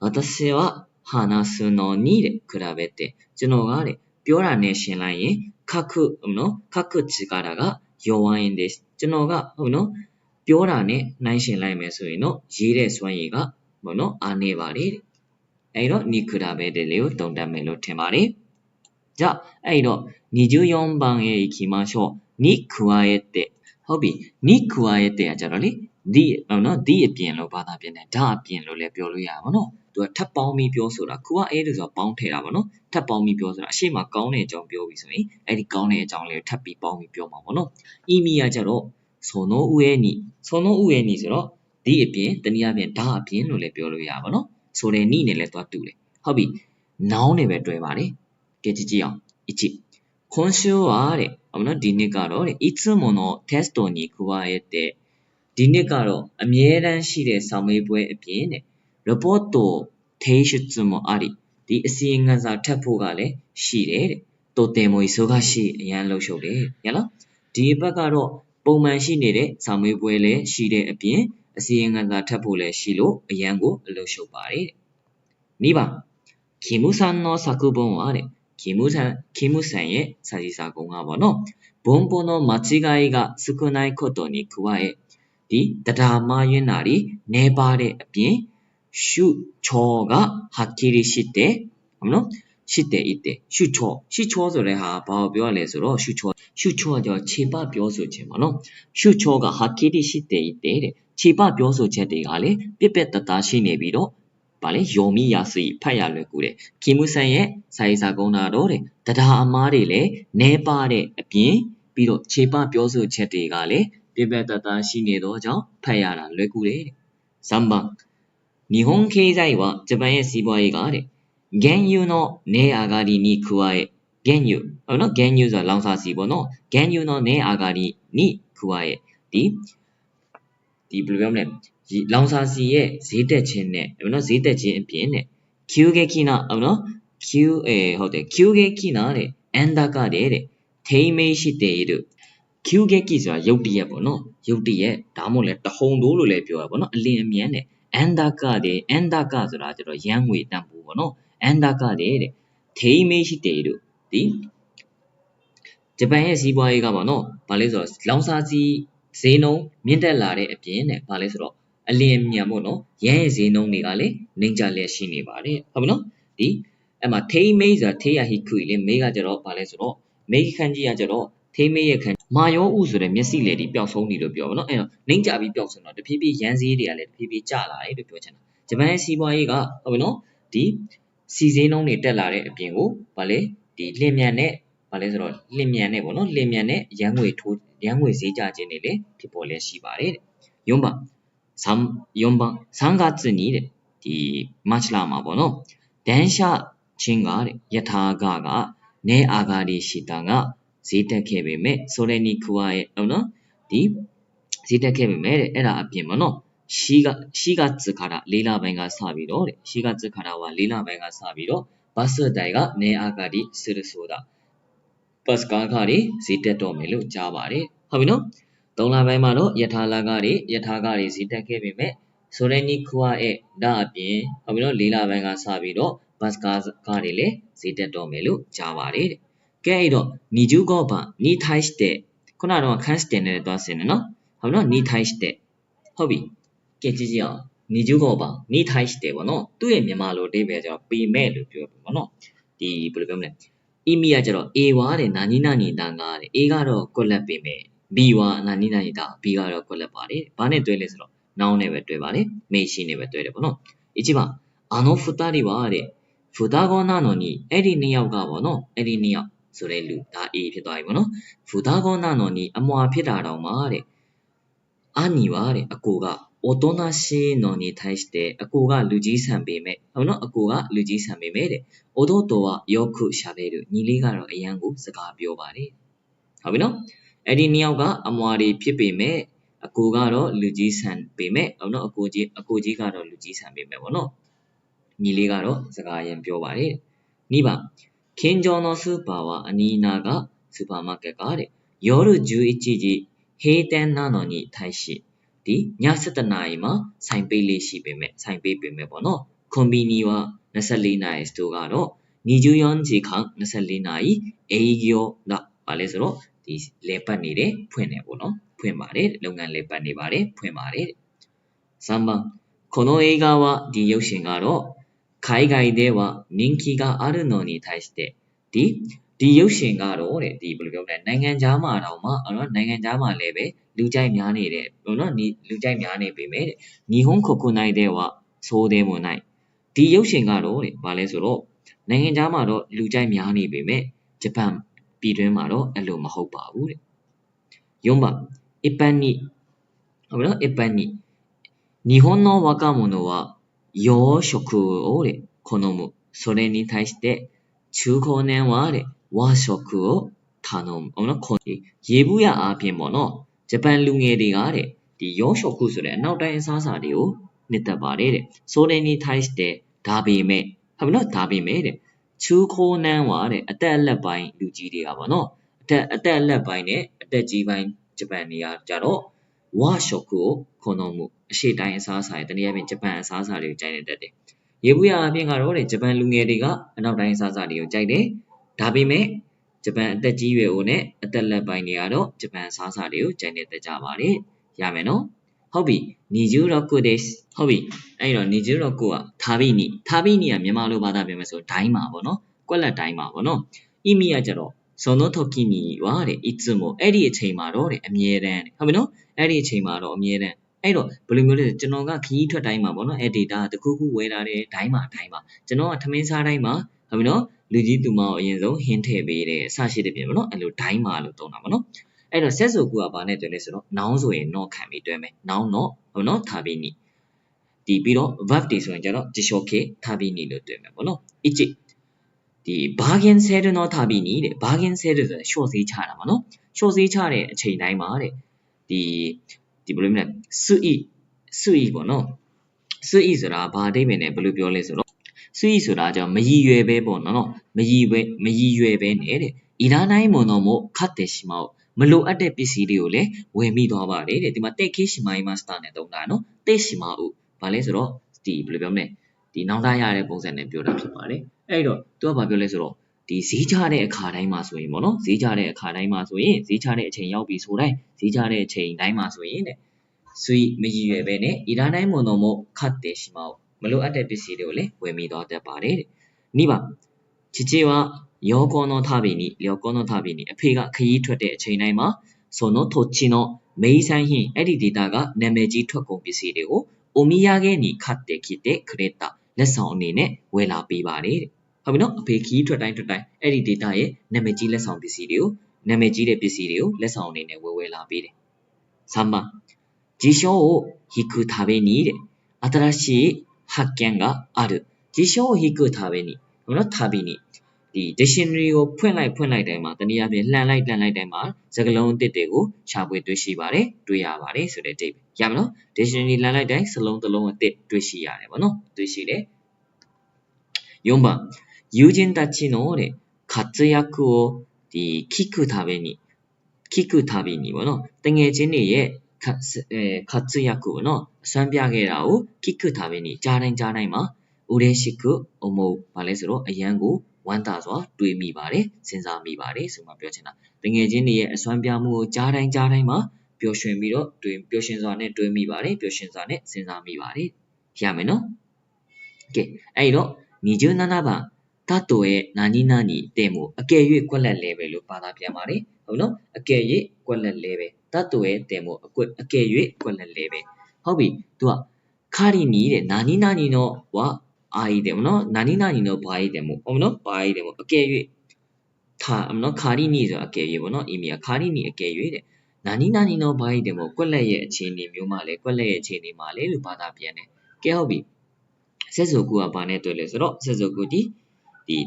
私は話すのにで比べてကျွန်တော်ကတဲ့ပြောတာနဲ့ရှင်လိုက်ရင်書く力が弱いんですကျွန်တော်ကဟုတ်နော် ပြောတာနဲ့နှိုင်းယှဉ်လိုက်မယ်ဆိုရင်တော့ရေးတဲ့စွမ်းရည်ကပေါ့နော်အားနည်းပါတယ်အဲ့တော့ニクラベတယ်လေးကိုတုံတက်မယ်လို့ထင်ပါတယ်じゃあအဲ့တော့24番へ行きましょうに加えてဟုတ်ပြီに加えてကကြတော့လေဒီပေါ့နော်ဒီအပြင်လို့ဘာသာပြန်တယ်ဒါအပြင်လို့လည်းပြောလို့ရပါတော့သူကထပ်ပေါင်းပြီးပြောဆိုတာ加えるဆိုတာပေါင်းထည့်တာပေါ့နော်ထပ်ပေါင်းပြီးပြောဆိုတာအရှိမကောင်းတဲ့အကြောင်းပြောပြီးဆိုရင်အဲ့ဒီကောင်းတဲ့အကြောင်းလေးကိုထပ်ပြီးပေါင်းပြီးပြောမှာပေါ့နော်意味ကကြတော့その上にဆိုတော့ဒီအပြင်တနည်းအားဖြင့်ဒါအပြင်လို့လည်းပြောလို့ရပါတော့ဆိုတဲ့နိနဲ့လည်းသွားတူတယ်ဟုတ်ပြီ noun နဲ့ပဲတွဲပါတယ်ကဲကြည့်အောင်1今週はတဲ့ဟုတ်မနော်ဒီနေ့ကတော့တဲ့いつものテストに加えてဒီနေ့ကတော့အမြဲတမ်းရှိတဲ့စာမေးပွဲအပြင်တဲ့ report 提出もありဒီအစီရင်ခံစာထပ်ဖို့ကလည်းရှိတယ်တဲ့とても忙しいအရန်လှုပ်ရှုပ်တယ်ရလားဒီဘက်ကတော့ပုံမှန်ရှိနေတဲ့စာမေးပွဲလည်းရှိတဲ့အပြင်အစီရင်ခံစာထပ်ဖို့လည်းရှိလို့အရန်ကိုအလှုပ်ရှုပ်ပါတယ်2番キムさんの作文はတဲ့キムさんရဲ့စာရေးစာကုံကပေါ့နော်文法の間違いが少ないことに加えဒီတရားမှားယွင်းတာတွေနည်းပါတဲ့အပြင်ရှုချောကはっきりしてဟုတ်မနော်ရှိတယ်ဤတယ်ရှုချောဆိုတဲ့ဟာဘာကိုပြောရလဲဆိုတော့ရှုချောကကြောခြေပပြောဆိုခြင်းပေါ့နော်ရှုချောကはっきりしてဤတယ်တဲ့ခြေပပြောဆိုချက်တွေကလည်းပြက်ပြက်တသားရှိနေပြီးတော့ဗာလေယုံမိရစီဖတ်ရလွယ်ကူတယ်ကီမူဆန်ရဲ့စာရေးစာကုန်းတာတော့တဲ့တရားအမားတွေလည်းနည်းပါတဲ့အပြင်ပြီးတော့ခြေပပြောဆိုချက်တွေကလည်းပြက်ပြက်တသားရှိနေတော့ကြောင့်ဖတ်ရတာလွယ်ကူတယ်3番日本経済はဂျပန်ရဲ့စီးပွားရေးကတဲ့原油の値上がりに加え原油ဟုတ်နော်原油ဆိုတာလောင်စာဆီပေါ့နော်原油の値上がりに加えဒီဘယ်လိုပြောမလဲလောင်စာဆီရဲ့ဈေးတက်ခြင်းနဲ့ဟုတ်နော်ဈေးတက်ခြင်းအပြင်နဲ့急激なဟုတ်နော်ဟုတ်တယ်急激なတဲ့円高တဲ့低迷している急激ဆိုတာရုတ်တရက်ပေါ့နော်ရုတ်တရက်ဒါမှမဟုတ်လဲတဟုန်တိုးလို့လည်းပြောရပါတော့အလင်းအမြန်နဲ့円高ဆိုတာကျတော့ရန်ငွေတန်ဖိုးပေါ့နော်円高တဲ့低迷しているဒီဂျပန်ရဲ့စီးပွားရေးကပေါ့နော်ဘာလဲဆိုတော့လောင်စာဆီဈေးနှုန်းမြင့်တက်လာတဲ့အပြင်နဲ့ဘာလဲဆိုတော့အလင်းအမြန်ပေါ့နော်ရန်ရဲ့ဈေးနှုန်းတွေကလည်းနှိမ့်ကျလျက်ရှိနေပါတယ်ဟုတ်ပြီနော်ဒီအဲ့မှာထိမိတ်ဆိုတာထိရဟိခွေလေမေးကကြတော့ဘာလဲဆိုတော့မေးခန်းကြီးကကြတော့ထိမိတ်ရဲ့ခန်းမာယောဥဆိုတဲ့မျက်စိလေဒီပျောက်ဆုံးနေလို့ပြောပါတော့အဲ့တော့နှိမ့်ကျပြီးပျောက်ဆုံးတော့တဖြည်းဖြည်းရန်ဈေးတွေကလည်းတဖြည်းဖြည်းကျလာတယ်လို့ပြောချင်တာဂျပန်ရဲ့စီးပွားရေးကဟုတ်ပြီနော်ဒီစီဈေးနှုန်းတွေတက်လာတဲ့အပြင်ကိုဘာလဲဒီလျင်မြန်နဲ့ဘာလဲဆိုတော့လျင်မြန်နဲ့ပေါ့နော်လျင်မြန်နဲ့ရန်ငွေဈေးကျခြင်းတွေလည်းဖြစ်ပေါ်လျက်ရှိပါတယ်တဲ့4番3月にတဲ့ဒီမတ်လမှာပေါ့နော်電車ချင်းကတဲ့ယထာကနေအာဂါရီရှိတာကဈေးတက်ခဲ့ပေမဲ့ဆိုတဲ့နီခွာရဲ့ဟုတ်နော်ဒီဈေးတက်ခဲ့ပေမဲ့တဲ့အဲ့ဒါအပြင်ပေါ့နော်ရှိကツから4လပိုင်းကစပြီးတော့တဲ့ရှိကツからは4လပိုင်းကစပြီးတော့ဘတ်စတိုင်ကနေအာဂါရီするそうだဘတ်ကားကတွေဈေးတက်တော့မယ်လို့ကြားပါတယ်ဟုတ်ပြီနော်3လပိုင်းမှာတော့ယထာကတွေဈေးတက်ခဲ့ပေမဲ့ဆိုတဲ့နီခွာရဲ့ဒါအပြင်ဟုတ်ပြီနော်4လပိုင်းကစပြီးတော့ဘတ်ကားတွေလည်းဈေးတက်တော့မယ်လို့ကြားပါတယ်တဲ့ကဲအဲ့တော့25番に対してခုနကတော့ခန်းစတင်နဲ့သွားစင်တယ်နော်ဟုတ်နော်に対してဟုတ်ပြီကဲကြည့်အောင်25番に対してပေါ့နော်သူ့ရဲ့မြန်မာလိုအဓိပ္ပာယ်ကျတော့ပေမဲ့လို့ပြောပြပေါ့နော်ဒီဘယ်လိုပြောမလဲအီမီကကျတော့ A ဝါတဲ့နာနီနာနီတန်ကတဲ့ A ကတော့ကွက်လက်ပေမဲ့ B ဝါနာနီနာနီတာ B ကတော့ကွက်လက်ပါတယ်ဘာနဲ့တွဲလဲဆိုတော့ noun နဲ့ပဲတွဲပါလေမေရှိနဲ့ပဲတွဲတယ်ပေါ့နော်一番あの二人はတဲ့双子なのにအဲ့ဒီနှစ်ယောက်ကပေါ့နော်အဲ့ဒီနှစ်ယောက်ဆိုတဲ့လူဒါ A ဖြစ်သွားပြီပေါ့နော်双子なのにအမွာဖြစ်တာတော့မှတဲ့兄はတဲ့အကိုကおとなしいのに対してအကိုကလူကြီးဆန်ပေမဲ့ဟုတ်နော်အကိုကလူကြီးဆန်ပေမဲ့တဲ့弟はよく喋るညီလေးကတော့အရန်ကိုစကားပြောပါတယ်ဟုတ်ပြီနော်အဲ့ဒီနှစ်ယောက်ကအမွာတွေဖြစ်ပေမဲ့အကိုကတော့လူကြီးဆန်ပေမဲ့ဟုတ်နော်အကိုကြီးကတော့လူကြီးဆန်ပေမဲ့ပေါ့နော်ညီလေးကတော့စကားအရန်ပြောပါတယ်2番近所のスーパーはアニーナがスーパーマーケットが夜11時閉店なのに対しဒီည7နာရီမှာဆိုင်ပိတ်လေးရှိပေမဲ့ပေါ့နော်ကွန်ဘီနီは24နာရီစတိုးကတော့24時間24နာရီ営業だဘာလဲဆိုတော့ဒီလဲပတ်နေတဲ့ဖွင့်နေပေါ့နော် ဖွင့်ပါတယ်လုပ်ငန်းလေးပတ်နေပါတယ်ဖွင့်ပါတယ်3番この映画はဒီရုပ်ရှင်ကတော့海外では人気があるのに対してဒီရုပ်ရှင်ကတော့တဲ့ဒီဘယ်လိုပြောမလဲနိုင်ငံခြားမှာတော့မှနိုင်ငံခြားမှာလည်းပဲလူကြိုက်များနေတယ်နော်လူကြိုက်များနေပေမဲ့日本国内ではそうでもないဒီရုပ်ရှင်ကတော့တဲ့ဘာလဲဆိုတော့နိုင်ငံခြားမှာတော့လူကြိုက်များနေပေမဲ့ဂျပန်ပြည်တွင်းမှာတော့အဲ့လိုမဟုတ်ပါဘူးတဲ့4番一般にဟုတ်ပြီနော်一般に日本の若者は洋食をで好むそれに対して中高年はで和食を頼むဟုတ်နော်ရေဘူးရအားဖြင့်ပေါ့နော်ဂျပန်လူငယ်တွေကတဲ့ဒီ洋食ဆိုတဲ့အနောက်တိုင်းအစားအစာတွေကိုနှစ်သက်ပါတယ်တဲ့それに対してဒါပေမဲ့ဟုတ်ပြီနော်ဒါပေမဲ့တဲ့中高年はတဲ့အသက်အလက်ပိုင်းလူကြီးတွေကပေါ့နော်အသက်အလက်ပိုင်းနဲ့အသက်ကြီးပိုင်းဂျပန်တွေကကြတော့ဝါရှော့ကိုခေါ်တော်မူအရှိတိုင်းအစားအစာတွေတနည်းအားဖြင့်ဂျပန်အစားအစာတွေကိုကြိုက်နေတတ်တယ်။ရေဘူးရအပြင်ကတော့တဲ့ဂျပန်လူငယ်တွေကအနောက်တိုင်းအစားအစာတွေကိုကြိုက်တယ်။ဒါပေမဲ့ဂျပန်အသက်ကြီးရွယ်အိုနဲ့အသက်လက်ပိုင်းတွေကတော့ဂျပန်အစားအစာတွေကိုကြိုက်နေတတ်ကြပါတယ်။ရမယ်နော်။ဟုတ်ပြီ26です။ဟုတ်ပြီအဲ့တော့26ကထာဘိနီကမြန်မာလိုဘာသာပြန်မယ်ဆိုဒိုင်းမှာပေါ့နော်။ကွက်လက်ဒိုင်းမှာပေါ့နော်။အီမီကကျတော့その時にはいつもအဲ့ဒီအချိန်မှာတော့တဲ့အမြဲတမ်းဟုတ်ပြီနော်အဲ့ဒီအချိန်မှာတော့အမြဲတမ်းအဲ့တော့ဘယ်လိုမျိုးလဲကျွန်တော်ကခရီးထွက်တိုင်းမှာပေါ့နော်အဲ့ data တခုခုဝယ်လာတယ်ဒိုင်းမှာကျွန်တော်ကထမင်းစားတိုင်းမှာဟုတ်ပြီနော်လူကြီးသူမကိုအရင်ဆုံးဟင်းထည့်ပေးတယ်အစရှိတဲ့ပြင်ပေါ့နော်အဲ့လိုဒိုင်းမှာလို့သုံးတာပေါ့နော်အဲ့တော့ဆက်ဆိုကူကဘာနဲ့တွဲလဲဆိုတော့ noun ဆိုရင် not ခံပြီးတွဲမယ် noun not ဟုတ်နော်ထားပြီးနီဒီပြီးတော့ verb တွေဆိုရင်ကျတော့実証形ထားပြီးနီလို့တွဲမယ်ပေါ့နော်1ဒီဘာဂင်ဆဲလ်နော်ထားပြီးနီတဲ့ဘာဂင်ဆဲလ်ဆိုတာ short ဈေးချတာပါနော် short ဈေးချတဲ့အချိန်တိုင်းမှာတဲ့ဒီဘယ်လိုမလဲစွီပေါ့နော်စွီဆိုတာဘာအဓိပ္ပာယ်နဲ့ဘယ်လိုပြောလဲဆိုတော့စွီဆိုတာကြောင့်မရည်ရွယ်ပဲပေါ့နော်မရည်ရွယ်ပဲနဲ့တဲ့いらないものも買ってしまうမလိုအပ်တဲ့ပစ္စည်းတွေကိုလည်းဝယ်မိသွားပါတယ်တဲ့ဒီမှာတက်ခေးရှိမိုင်းမစတာနဲ့တုံးတာနော်တက်ရှိမဦးဘာလဲဆိုတော့ဒီဘယ်လိုပြောမလဲဒီနောက်သားရတဲ့ပုံစံနဲ့ပြောတာဖြစ်ပါတယ်အဲ့တော့သူကဘာပြောလဲဆိုတော့ဒီဈေးချတဲ့အခါတိုင်းမှာဆိုရင်ပေါ့နော်ဈေးချတဲ့အခါတိုင်းမှာဆိုရင်ဈေးချတဲ့အချိန်ရောက်ပြီဆိုတိုင်းဈေးချတဲ့အချိန်တိုင်းမှာဆိုရင်တဲ့စွီမရည်ရွယ်ပဲနဲ့いらないものも買ってしまうမလိုအပ်တဲ့ပစ္စည်းတွေကိုလည်းဝယ်မိသွားတတ်ပါတယ်တဲ့နိဗ္ဗာန်ချစ်ချေは良好の旅にအဖေကခရီးထွက်တဲ့အချိန်တိုင်းမှာその土地の名産品အဲ့ဒီဒေတာကနာမည်ကြီးထွက်ကုန်ပစ္စည်းတွေကိုお土産に買ってきてくれたလက်ဆောင်အနေနဲ့ဝယ်လာပေးပါတယ်တဲ့ဟုတ်ပြီနော်အဖေခရီးထွက်တိုင်းအဲ့ဒီဒေတာရဲ့နာမည်ကြီးလက်ဆောင်ပစ္စည်းတွေကိုနာမည်ကြီးတဲ့ပစ္စည်းတွေကိုလက်ဆောင်အနေနဲ့ဝယ်လာပေးတယ်3番辞書を引くために新しい発見がある辞書を引くためにဟုတ်နော်たびにဒီ dictionary ကိုဖွင့်လိုက်တိုင်းမှာတနည်းအားဖြင့်လှန်လိုက်တိုင်းမှာစကားလုံးအသစ်တွေကိုရှာဖွေတွေ့ရှိပါတယ်တွေ့ရပါတယ်ဆိုတဲ့ date ရမယ်နော် dictionary လှန်လိုက်တိုင်းစလုံးတစ်လုံးအသစ်တွေ့ရှိရတယ်ပေါ့နော်တွေ့ရှိတယ်4番友人たちの活躍を聞くたびにပေါ့နော်တငယ်ချင်းတွေရဲ့活躍ပေါ့နော်အစွမ်းပြခဲ့တာကို聞くたびにကြားတိုင်းမှာ嬉しく思うဘာလဲဆိုတော့အရန်ကိုဝမ်းသာစွာတွေးမိပါတယ်စဉ်းစားမိပါတယ်ဆိုမှပြောချင်တာတငယ်ချင်းတွေရဲ့အစွမ်းပြမှုကိုကြားတိုင်းမှာပျော်ရွှင်ပြီးတော့ပျော်ရွှင်စွာနဲ့တွေးမိပါတယ်ပျော်ရွှင်စွာနဲ့စဉ်းစားမိပါတယ်ရမယ်နော်ကဲအဲ့တော့27番တတ်တော်ရဲ့နာနီနာနီတဲ့မို့အကယ်၍ကွက်လက်လဲပဲလို့ဘာသာပြန်ပါတယ်ဟုတ်နော်အကယ်၍ကွက်လက်လဲပဲတတ်တော်ရဲ့တဲ့မို့အကယ်၍ကွက်လက်လဲပဲဟုတ်ပြီသူကခါရီနီတဲ့နာနီနာနီတော့ဝါအာရီတယ်မနော်နာနီနာနီတော့ဘာရီတယ်မို့ဟုတ်မနော်ဘာရီတယ်မို့အကယ်၍ထားမနော်ခါရီနီဆိုအကယ်၍ပေါ့နော်အီမီကခါရီနီအကယ်၍တဲ့နာနီနာနီတော့ဘာရီတယ်မို့ကွက်လက်ရဲ့အခြေအနေမျိုးမှလည်းကွက်လက်ရဲ့အခြေအနေမှလည်းလို့ဘာသာပြန်တယ်ကဲဟုတ်ပြီဆက်စုပ်ကူကဘာနဲ့တွေ့လဲဆိုတော့ဆက်စုပ်ကူဒီ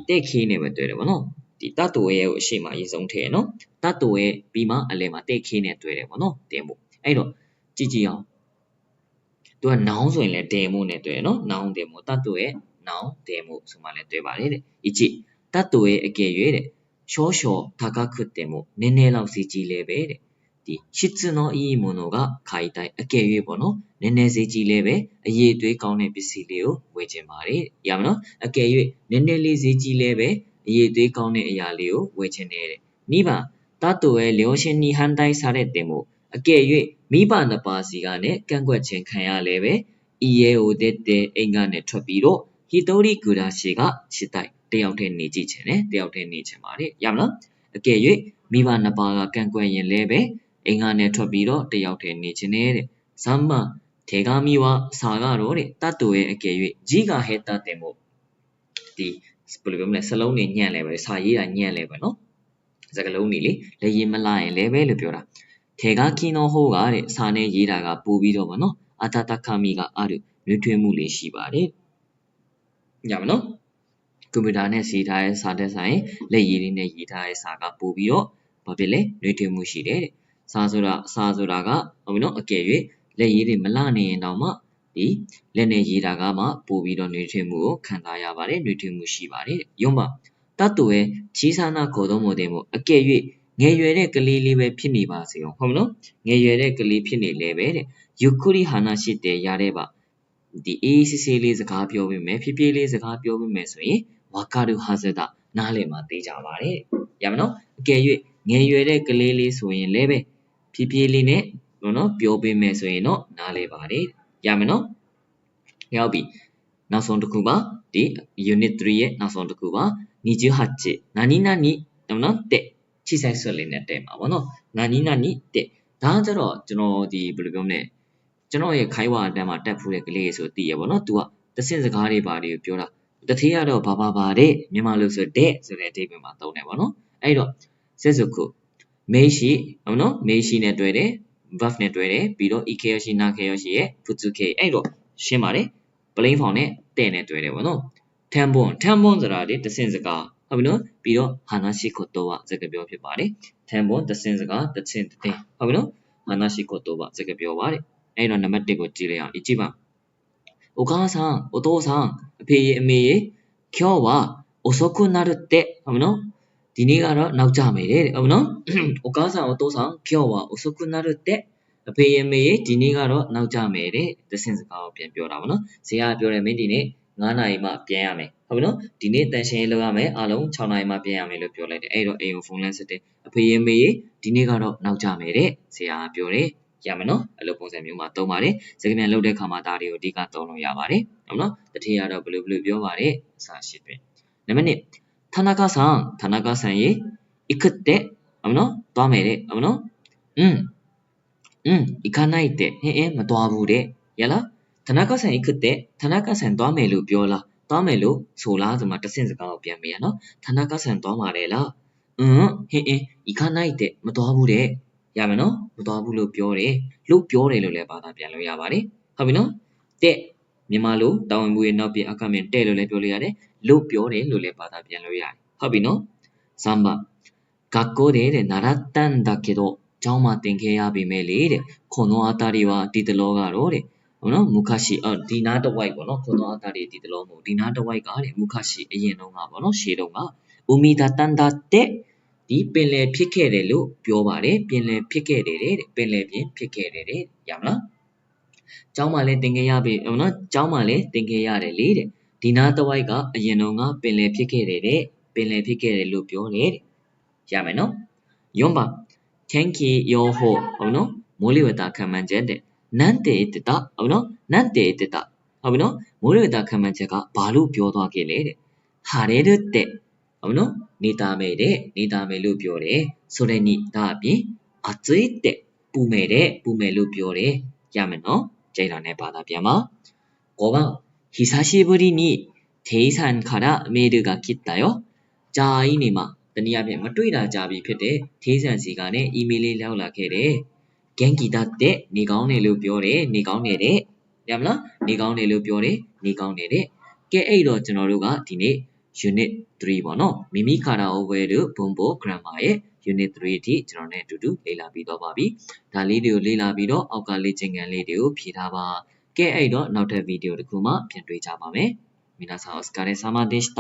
တက်ခင်းနဲ့ပဲတွေ့တယ်ဗောနော်ဒီတတ်တော်ရဲ့ကိုအရှိမအရင်ဆုံးထည့်ရနော်တတ်တော်ရဲ့ပြီးမှအလယ်မှာတက်ခင်းနဲ့တွေ့တယ်ဗောနော်တင်ဖို့အဲ့တော့ကြည့်အောင်သူက noun ဆိုရင်လည်းတင်ဖို့နဲ့တွေ့ရနော် noun တင်ဖို့တတ်တော်ရဲ့ noun တင်ဖို့ဆိုမှလည်းတွေ့ပါတယ်တဲ့一တတ်တော်ရဲ့အကယ်၍တဲ့少々高くてもနည်းနည်းလောက်စီကြီးလဲပဲတဲ့ဒီ質のいいものが買いたいအကယ်၍ပေါ့နော်နည်းနည်းစီကြီးလဲပဲအရေးသွေးကောင်းတဲ့ပစ္စည်းလေးကိုဝယ်ချင်ပါတယ်ရမနော်အကယ်၍နည်းနည်းလေးစီကြီးလဲပဲအရေးသွေးကောင်းတဲ့အရာလေးကိုဝယ်ချင်တယ်တဲ့နိဗ္ဗာန်တတ်တော်ရဲ့良心に反対されてもအကယ်၍မိဘနှစ်ပါးစီကနေကန့်ကွက်ခြင်းခံရလဲပဲဤရဲဟိုတဲ့အိမ်ကနေထွက်ပြီးတော့ဟီတိုရီဂူရာရှီကရှစ်တိုက်တယောက်တည်းနေကြည့်ခြင်းနဲ့တယောက်တည်းနေခြင်းပါလေရမလားအကယ်၍မိဘနှစ်ပါးကကန့်ကွက်ရင်လဲပဲအိမ်ကနေထွက်ပြီးတော့တယောက်တည်းနေခြင်းနဲ့တဲ့ဇမ္မာဒေဂါမီဝါစာကတော့တဲ့တတ်တူရဲ့အကယ်၍ကြီးကဟဲတတ်တယ်မို့ဒီဘယ်လိုပြောမလဲစလုံးနေညံ့လဲပဲစာရေးတာညံ့လဲပဲနော်စကလုံးနေလေလက်ရေးမလာရင်လဲပဲလို့ပြောတာထေကကီနိုဟိုကတဲ့စာနဲ့ရေးတာကပို့ပြီးတော့ဗောနော်အတတခမီကအားလို့ရွေးထွေးမှုလေးရှိပါတယ်ညမနော်ကွန်ပျူတာနဲ့စီထားတဲ့စာတဲ့ဆိုင်လက်ရေးလေးနဲ့ရေးထားတဲ့စာကပို့ပြီးတော့ဘာဖြစ်လဲရွေးထွေးမှုရှိတယ်တဲ့စာဆိုတာကဟုတ်ပြီနော်အကယ်၍လက်ရေးတွေမလှနေရင်တော့မှဒီလက်နဲ့ရေးတာကမှပို့ပြီးတော့ရွေးထွေးမှုကိုခံစားရပါတယ်ရွေးထွေးမှုရှိပါတယ်ရုံးပါတတ်တူရဲ့ချီးစားနာခေါ်တော်မူတဲ့မို့အကယ်၍ငယ်ရွယ်တဲ့ကလေးလေးပဲဖြစ်နေပါစေဟုတ်မလို့ငယ်ရွယ်တဲ့ကလေးဖြစ်နေလဲပဲတဲ့ယူခူရီဟာနာရှိတဲ့ရတဲ့ပါဒီအေးစစ်စစ်လေးစကားပြောပြီးမယ်ဖြည်းဖြည်းလေးစကားပြောပြီးမယ်ဆိုရင်ဝါကာဒူဟာဇတာနားလည်မှာသိကြပါတယ်ရမနော်အကယ်၍ငယ်ရွယ်တဲ့ကလေးလေးဆိုရင်လဲပဲဖြည်းဖြည်းလေးနဲ့နော်ပြောပြီးမယ်ဆိုရင်တော့နားလည်ပါတယ်ရမနော်ရောက်ပြီနောက်ဆုံးတစ်ခုပါဒီ unit 3ရဲ့နောက်ဆုံးတစ်ခုပါ28何々နော်တဲ့ချိဆိုင်ဆွဲလေးနဲ့တဲ့မှာပေါ့နော်何々တဲ့ဒါကြတော့ကျွန်တော်ဒီဘယ်လိုပြောမလဲကျွန်တော်ရဲ့ခိုင်းဝါအတန်းမှာတက်ဖူးတဲ့ကလေးဆိုတည်ရပေါ့နော် तू ကတဆင့်စကားတွေပါတွေပြောတာတထေးကတော့ဘာတဲ့မြန်မာလို့ဆိုတဲ့ဆိုတဲ့အဓိပ္ပာယ်မှာသုံးတယ်ပေါ့နော်အဲ့တော့ဆက်စုခုမေးရှိဟုတ်နော်မေးရှိနဲ့တွဲတယ် verb နဲ့တွဲတယ်ပြီးတော့ ek ရရှိနာခေရရှိရဲ့ futsuke အဲ့တော့ရှင်းပါတယ် plain form နဲ့တဲ့နဲ့တွဲတယ်ပေါ့နော်ထမ်ဘွန်ဆိုတာဒီတဆင့်စကားဟုတ်ပြီနော်ပြီးတော့ဟာနာရှိခိုတိုဝစကားပြောဖြစ်ပါတယ်ထမ်ဘွန်တဆင့်စကားတဆင့်တဲ့ဟုတ်ပြီနော်ဟာနာရှိခိုတိုဝစကားပြောပါတယ်အဲ့တော့နံပါတ်1ကိုကြည့်လိုက်အောင်ကြည့်ပါお母さんお父さんအဖေအမေ今日は遅くなるってဟုတ်ပြီနော်ဒီနေ့ကတော့နောက်ကျမယ်တဲ့ဟုတ်ပြီနော်お母さんお父さん今日は遅くなるってအဖေအမေဒီနေ့ကတော့နောက်ကျမယ်တဲ့တဆင့်စကားကိုပြန်ပြောတာပေါ့နော်ဇေယျပြောတယ်မင်းဒီနေ့9 နာရီမှပြန်ရမယ်ဟုတ်ပြီနော်ဒီနေ့တန်ရှင်းလုပ်ရမယ်အားလုံး6 နာရီမှပြန်ရမယ်လို့ပြောလိုက်တယ်အဲ့တော့အိမ်ကိုဖုန်းလမ်းဆက်တယ်အဖေအမေဒီနေ့ကတော့နောက်ကျမယ်တဲ့ဇေယျပြောတယ်ရမယ်နော်အဲ့လိုပုံစံမျိုးမှာသုံးပါတယ်စကားပြန်လုပ်တဲ့ခါမှာဒါတွေကိုအဓိကသုံးလို့ရပါတယ်ဟုတ်နော်တတိယတော့ဘယ်လိုပြောပါတယ်အစရှိတယ်နံပါတ်1田中さんရေ行くってဟုတ်နော်သွားမယ်တဲ့ဟုတ်နော်行かないってမသွားဘူးတဲ့ရလား田中さん行くって田中さんသွားမယ်လို့ပြောလားသွားမယ်လို့ဆိုလားဆိုမှတဆင့်စကားကိုပြန်ပေးရနော်田中さんသွားမှာလေလား行かないってမသွားဘူးတဲ့ရမယ်နော်မသွားဘူးလို့ပြောတယ်လို့လည်းဘာသာပြန်လို့ရပါတယ်ဟုတ်ပြီနော်တဲ့မြန်မာလိုတာဝန်မှုရဲ့နောက်ပြအကမြင်တဲ့လို့လည်းပြောလို့ရတယ်လို့ပြောတယ်လို့လည်းဘာသာပြန်လို့ရတယ်ဟုတ်ပြီနော်3番学校で習ったんだけどကျောင်းမှာသင်ခဲ့ရပြီမဲ့လေတဲ့この辺りはဒီတလောကတော့တဲ့ဟုတ်နော်မူခရှိဒီနားတစ်ဝိုက်ပေါ့နော်この辺りဒီတလောမဟုတ်ဒီနားတစ်ဝိုက်ကတဲ့မူခရှိအရင်တော့ကပေါ့နော်ရှေ့တော့က海だったんだってဒီပင်လယ်ဖြစ်ခဲ့တယ်လို့ပြောပါတယ်ပင်လယ်ဖြစ်ခဲ့တယ်တဲ့ပင်လယ်ပြင်ဖြစ်ခဲ့တယ်တဲ့ရမလားကျောင်းမှာလည်းသင်ခဲ့ရပြီဟုတ်နော်ကျောင်းမှာလည်းသင်ခဲ့ရတယ်လေတဲ့ဒီနားတစ်ဝိုက်ကအရင်တော့ကပင်လယ်ဖြစ်ခဲ့တယ်တဲ့ပင်လယ်ဖြစ်ခဲ့တယ်လို့ပြောတယ်တဲ့ရမယ်နော်4番天気予報ဟုတ်နော်မိုးလေဝသခန့်မှန်းချက်တဲ့なんて言ってたဟုတ်နော်なんて言ってたဟုတ်ပြီနော်မိုးလေဝသခန့်မှန်းချက်ကဘာလို့ပြောသွားခဲ့လဲတဲ့晴れるってဟုတ်နော်နေတာမယ်တဲ့နေတာမယ်လို့ပြောတယ်ဆိုတဲ့နေ့ဒါအပြင်暑いってပူမယ်လို့ပြောတယ်ရမယ်နော်ကြိုက်တာနဲ့ဘာသာပြန်ပါ5番久しぶりにテイさんからメールが来たよဂျာအီနေမှာတနည်းအားဖြင့်မတွေ့တာကြာပြီဖြစ်တဲ့ထေးဆန်စီကနဲ့အီးမေးလ်လေးရောက်လာခဲ့တယ်ဂန်ကီတာတဲ့နေကောင်းတယ်လို့ပြောတယ်နေကောင်းတယ်တဲ့ရမလားနေကောင်းတယ်လို့ပြောတယ်နေကောင်းတယ်တဲ့ကဲအဲ့တော့ကျွန်တော်တို့ကဒီနေ့ unit 3ပေါ့နော်မိမိခါရာအိုဝဲတို့ဘုံဘော grammar ရဲ့ unit 3အထိကျွန်တော်နဲ့အတူတူလေ့လာပြီးတော့ပါပြီဒါလေးတွေကိုလေ့လာပြီးတော့အောက်ကလေ့ကျင့်ခန်းလေးတွေကိုဖြည့်ထားပါကဲအဲ့တော့နောက်ထပ်ဗီဒီယိုတစ်ခုမှပြန်တွေ့ကြပါမယ်皆さんお疲れ様でした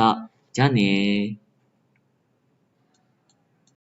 じゃあね